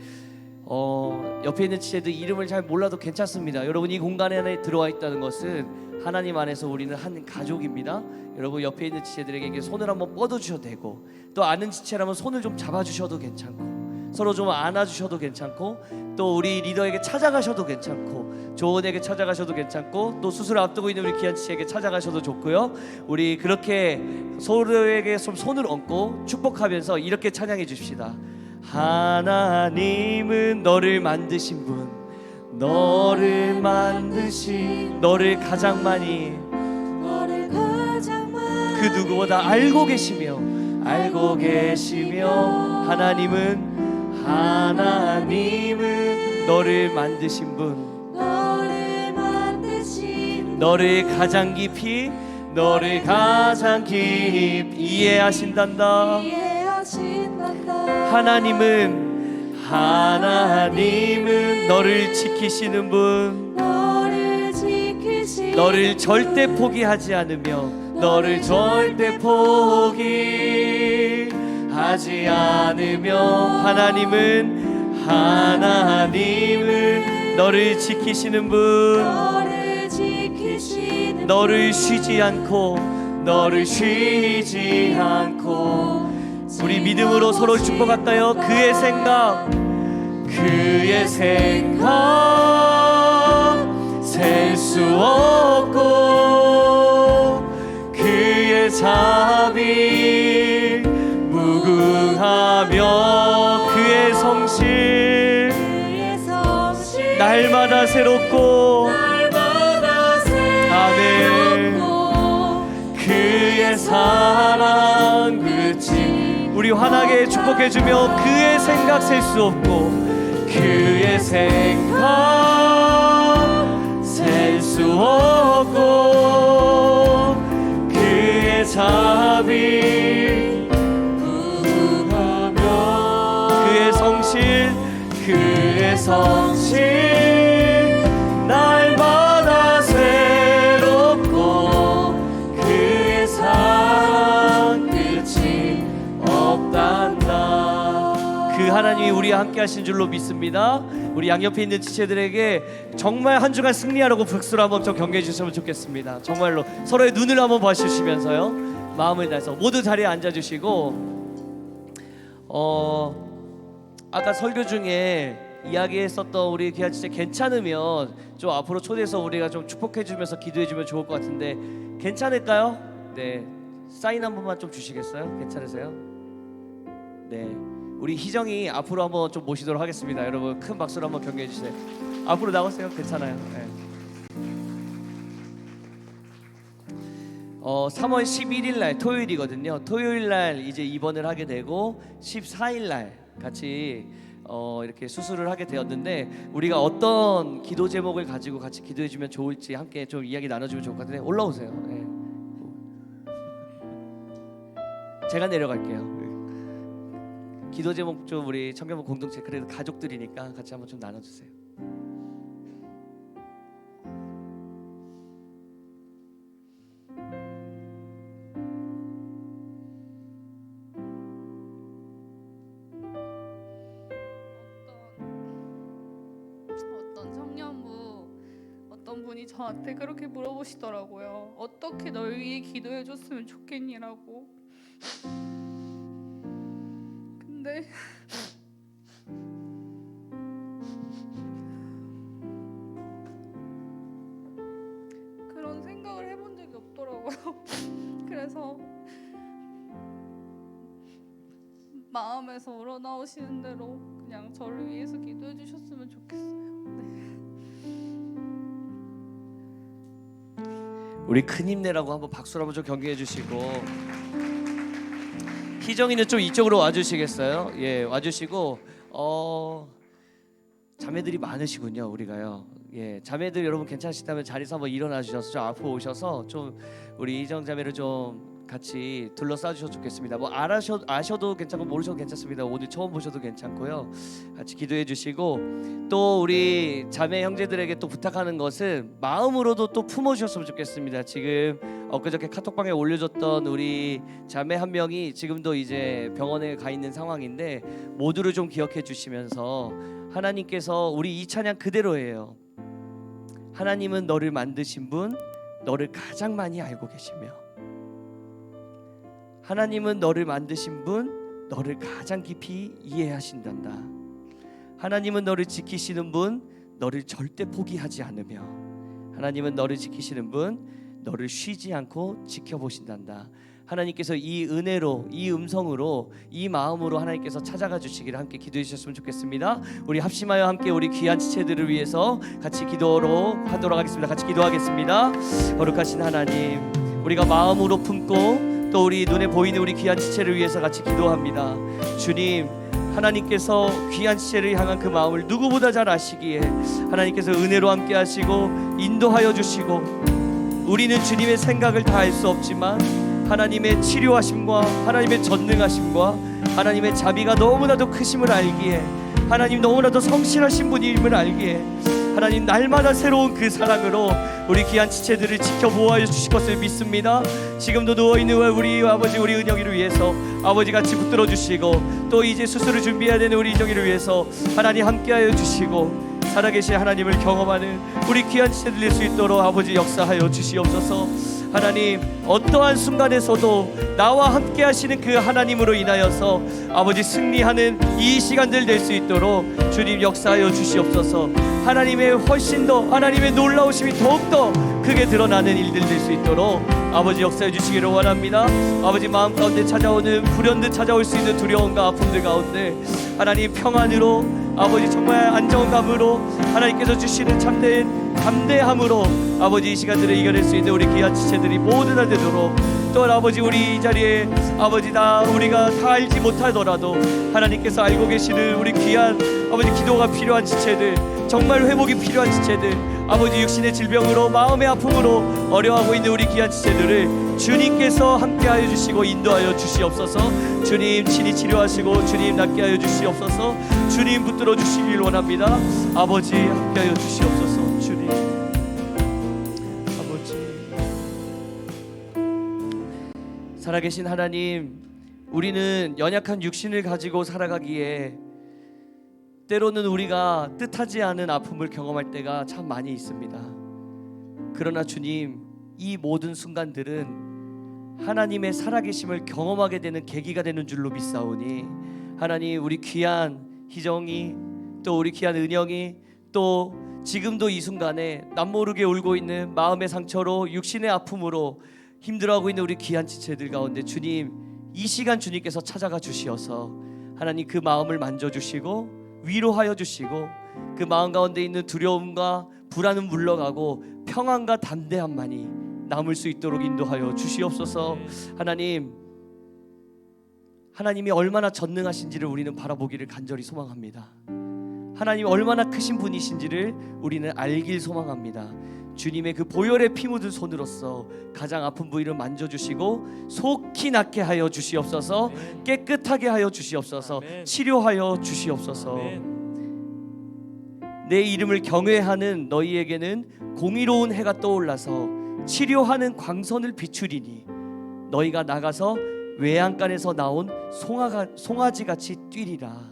A: 옆에 있는 지체들 이름을 잘 몰라도 괜찮습니다. 여러분 이 공간 안에 들어와 있다는 것은 하나님 안에서 우리는 한 가족입니다. 여러분 옆에 있는 지체들에게 손을 한번 뻗어주셔도 되고 또 아는 지체라면 손을 좀 잡아주셔도 괜찮고 서로 좀 안아주셔도 괜찮고 또 우리 리더에게 찾아가셔도 괜찮고 조은에게 찾아가셔도 괜찮고 또 수술을 앞두고 있는 우리 귀한 지체에게 찾아가셔도 좋고요. 우리 그렇게 서로에게 좀 손을 얹고 축복하면서 이렇게 찬양해 주십시다. 하나님은 너를 만드신 분, 너를 가장 많이 그 누구보다 알고 계시며 하나님은 너를 만드신 분, 너를 가장 깊이 이해하신단다. 하나님은 너를 지키시는 분, 너를 절대 포기하지 않으며 하나님은 너를 지키시는 분,
B: 계시는
A: 너를 쉬지 않고
B: 너를 쉬지 않고
A: 우리 믿음으로 서로를 축복할까요? 그의 생각
B: 셀 수 없고 그의 자비 무궁하며 그의 성실
A: 날마다 새롭고 아멘.
B: 그의 사랑 끝이
A: 우리 환하게 축복해주며 그의 생각 셀 수 없고
B: 그의 생각 셀 수 없고 그의 자비 무궁하며
A: 그의 성실
B: 날마다 새롭고 그의 사랑 끝이 없단다.
A: 그 하나님이 우리와 함께 하신 줄로 믿습니다. 우리 양옆에 있는 지체들에게 정말 한 주간 승리하라고 박수로 한번 좀 격려해 주시면 좋겠습니다. 정말로 서로의 눈을 한번 봐주시면서요, 마음을 다해서 모두 자리에 앉아주시고 아까 설교 중에 이야기했었던 우리 귀한 지체 괜찮으면 좀 앞으로 초대해서 우리가 좀 축복해주면서 기도해주면 좋을 것 같은데 괜찮을까요? 네, 사인 한 번만 좀 주시겠어요? 괜찮으세요? 네, 우리 희정이 앞으로 한번 좀 모시도록 하겠습니다. 여러분 큰 박수로 한번 격려해 주세요. 앞으로 나오세요. 괜찮아요. 네. 3월 11일 날 토요일이거든요. 토요일 날 이제 입원을 하게 되고 14일 날 같이 이렇게 수술을 하게 되었는데 우리가 어떤 기도 제목을 가지고 같이 기도해 주면 좋을지 함께 좀 이야기 나눠주면 좋을 것 같은데 올라오세요. 네. 제가 내려갈게요. 기도 제목 좀 우리 청년부 공동체 그래도 가족들이니까 같이 한번 좀 나눠주세요.
C: 어떤 청년부 어떤 분이 저한테 그렇게 물어보시더라고요. 어떻게 널 위해 기도해 줬으면 좋겠니라고. 근데 그런 생각을 해본 적이 없더라고요. 그래서 마음에서 우러나오시는 대로 그냥 저를 위해서 기도해 주셨으면 좋겠어요.
A: 우리 큰 힘내라고 한번 박수로 한번 좀 격려해 주시고 희정이는 좀 이쪽으로 와주시겠어요? 예, 와주시고 자매들이 많으시군요. 우리가요. 예, 자매들 여러분 괜찮으시다면 자리에서 한번 일어나 주셔서 좀 앞으로 오셔서 좀 우리 희정 자매를 좀 같이 둘러싸 주셔도 좋겠습니다. 뭐 아셔도 괜찮고 모르셔도 괜찮습니다. 오늘 처음 보셔도 괜찮고요. 같이 기도해 주시고 또 우리 자매 형제들에게 또 부탁하는 것은 마음으로도 또 품어 주셨으면 좋겠습니다. 지금 엊그저께 카톡방에 올려줬던 우리 자매 한 명이 지금도 이제 병원에 가 있는 상황인데 모두를 좀 기억해 주시면서 하나님께서 우리 이 찬양 그대로예요. 하나님은 너를 만드신 분, 너를 가장 많이 알고 계시며 하나님은 너를 만드신 분, 너를 가장 깊이 이해하신단다. 하나님은 너를 지키시는 분, 너를 절대 포기하지 않으며 하나님은 너를 지키시는 분, 너를 쉬지 않고 지켜보신단다. 하나님께서 이 은혜로, 이 음성으로, 이 마음으로 하나님께서 찾아가 주시기를 함께 기도해 주셨으면 좋겠습니다. 우리 합심하여 함께 우리 귀한 지체들을 위해서 같이 기도로 하도록 하겠습니다. 같이 기도하겠습니다. 거룩하신 하나님, 우리가 마음으로 품고 또 우리 눈에 보이는 우리 귀한 지체를 위해서 같이 기도합니다. 주님, 하나님께서 귀한 지체를 향한 그 마음을 누구보다 잘 아시기에 하나님께서 은혜로 함께 하시고 인도하여 주시고 우리는 주님의 생각을 다 알 수 없지만 하나님의 치료하심과 하나님의 전능하심과 하나님의 자비가 너무나도 크심을 알기에 하나님 너무나도 성실하신 분임을 알기에 하나님 날마다 새로운 그 사랑으로 우리 귀한 지체들을 지켜보아 주실 것을 믿습니다. 지금도 누워있는 우리 아버지 우리 은영이를 위해서 아버지 같이 붙들어 주시고 또 이제 수술을 준비해야 되는 우리 이정이를 위해서 하나님 함께하여 주시고 살아계신 하나님을 경험하는 우리 귀한 지체들 될 수 있도록 아버지 역사하여 주시옵소서. 하나님, 어떠한 순간에서도 나와 함께 하시는 그 하나님으로 인하여서 아버지 승리하는 이 시간들 될 수 있도록 주님 역사하여 주시옵소서. 하나님의 훨씬 더 하나님의 놀라우심이 더욱더 크게 드러나는 일들 될 수 있도록 아버지 역사해 주시기를 원합니다. 아버지 마음 가운데 찾아오는 불현듯 찾아올 수 있는 두려움과 아픔들 가운데 하나님 평안으로 아버지 정말 안정감으로 하나님께서 주시는 참된 담대함으로 아버지 이 시간들을 이겨낼 수 있는 우리 귀한 지체들이 모두 다 되도록, 또한 아버지 우리 이 자리에 아버지 다 우리가 다 알지 못하더라도 하나님께서 알고 계시는 우리 귀한 아버지 기도가 필요한 지체들, 정말 회복이 필요한 지체들, 아버지 육신의 질병으로 마음의 아픔으로 어려워하고 있는 우리 귀한 지체들을 주님께서 함께하여 주시고 인도하여 주시옵소서. 주님 친히 치료하시고 주님 낫게 하여 주시옵소서. 주님 붙들어 주시길 원합니다. 아버지 함께하여 주시옵소서. 주님 아버지, 살아계신 하나님, 우리는 연약한 육신을 가지고 살아가기에 때로는 우리가 뜻하지 않은 아픔을 경험할 때가 참 많이 있습니다. 그러나 주님, 이 모든 순간들은 하나님의 살아계심을 경험하게 되는 계기가 되는 줄로 믿사오니, 하나님 우리 귀한 희정이, 또 우리 귀한 은영이, 또 지금도 이 순간에 남모르게 울고 있는 마음의 상처로 육신의 아픔으로 힘들어하고 있는 우리 귀한 지체들 가운데 주님, 이 시간 주님께서 찾아가 주시어서 하나님 그 마음을 만져주시고 위로하여 주시고 그 마음 가운데 있는 두려움과 불안은 물러가고 평안과 담대함만이 남을 수 있도록 인도하여 주시옵소서. 하나님, 하나님이 얼마나 전능하신지를 우리는 바라보기를 간절히 소망합니다. 하나님이 얼마나 크신 분이신지를 우리는 알길 소망합니다. 주님의 그 보혈의 피 묻은 손으로서 가장 아픈 부위를 만져주시고 속히 낫게 하여 주시옵소서. 깨끗하게 하여 주시옵소서. 치료하여 주시옵소서. 내 이름을 경외하는 너희에게는 공의로운 해가 떠올라서 치료하는 광선을 비추리니 너희가 나가서 외양간에서 나온 송아지같이 뛰리라.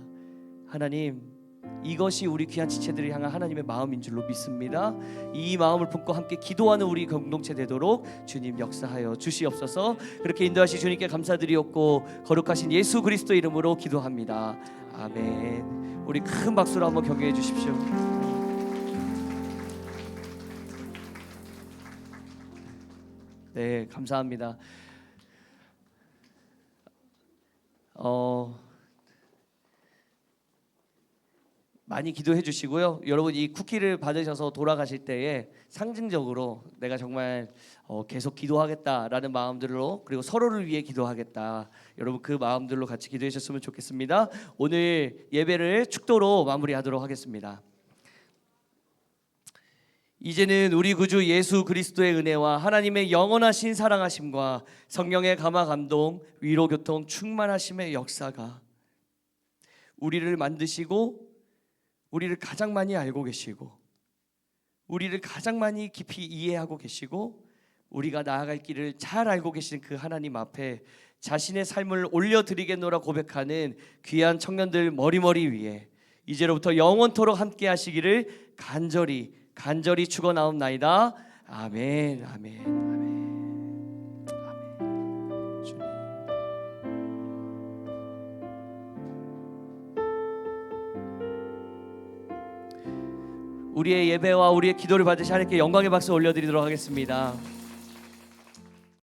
A: 하나님, 이것이 우리 귀한 지체들을 향한 하나님의 마음인 줄로 믿습니다. 이 마음을 품고 함께 기도하는 우리 공동체 되도록 주님 역사하여 주시옵소서. 그렇게 인도하신 주님께 감사드리옵고 거룩하신 예수 그리스도 이름으로 기도합니다. 아멘. 우리 큰 박수로 한번 경배해 주십시오. 네, 감사합니다. 많이 기도해 주시고요. 여러분, 이 쿠키를 받으셔서 돌아가실 때에 상징적으로 내가 정말 계속 기도하겠다라는 마음들로, 그리고 서로를 위해 기도하겠다, 여러분 그 마음들로 같이 기도해 주셨으면 좋겠습니다. 오늘 예배를 축도로 마무리하도록 하겠습니다. 이제는 우리 구주 예수 그리스도의 은혜와 하나님의 영원하신 사랑하심과 성령의 감화 감동 위로 교통 충만하심의 역사가 우리를 만드시고 우리를 가장 많이 알고 계시고 우리를 가장 많이 깊이 이해하고 계시고 우리가 나아갈 길을 잘 알고 계신 그 하나님 앞에 자신의 삶을 올려드리겠노라 고백하는 귀한 청년들 머리머리 위에 이제로부터 영원토록 함께 하시기를 간절히 축원하옵나이다. 아멘. 아멘. 아멘. 아멘. 주님. 우리의 예배와 우리의 기도를 받으시 하나님께 영광의 박수 올려드리도록 하겠습니다.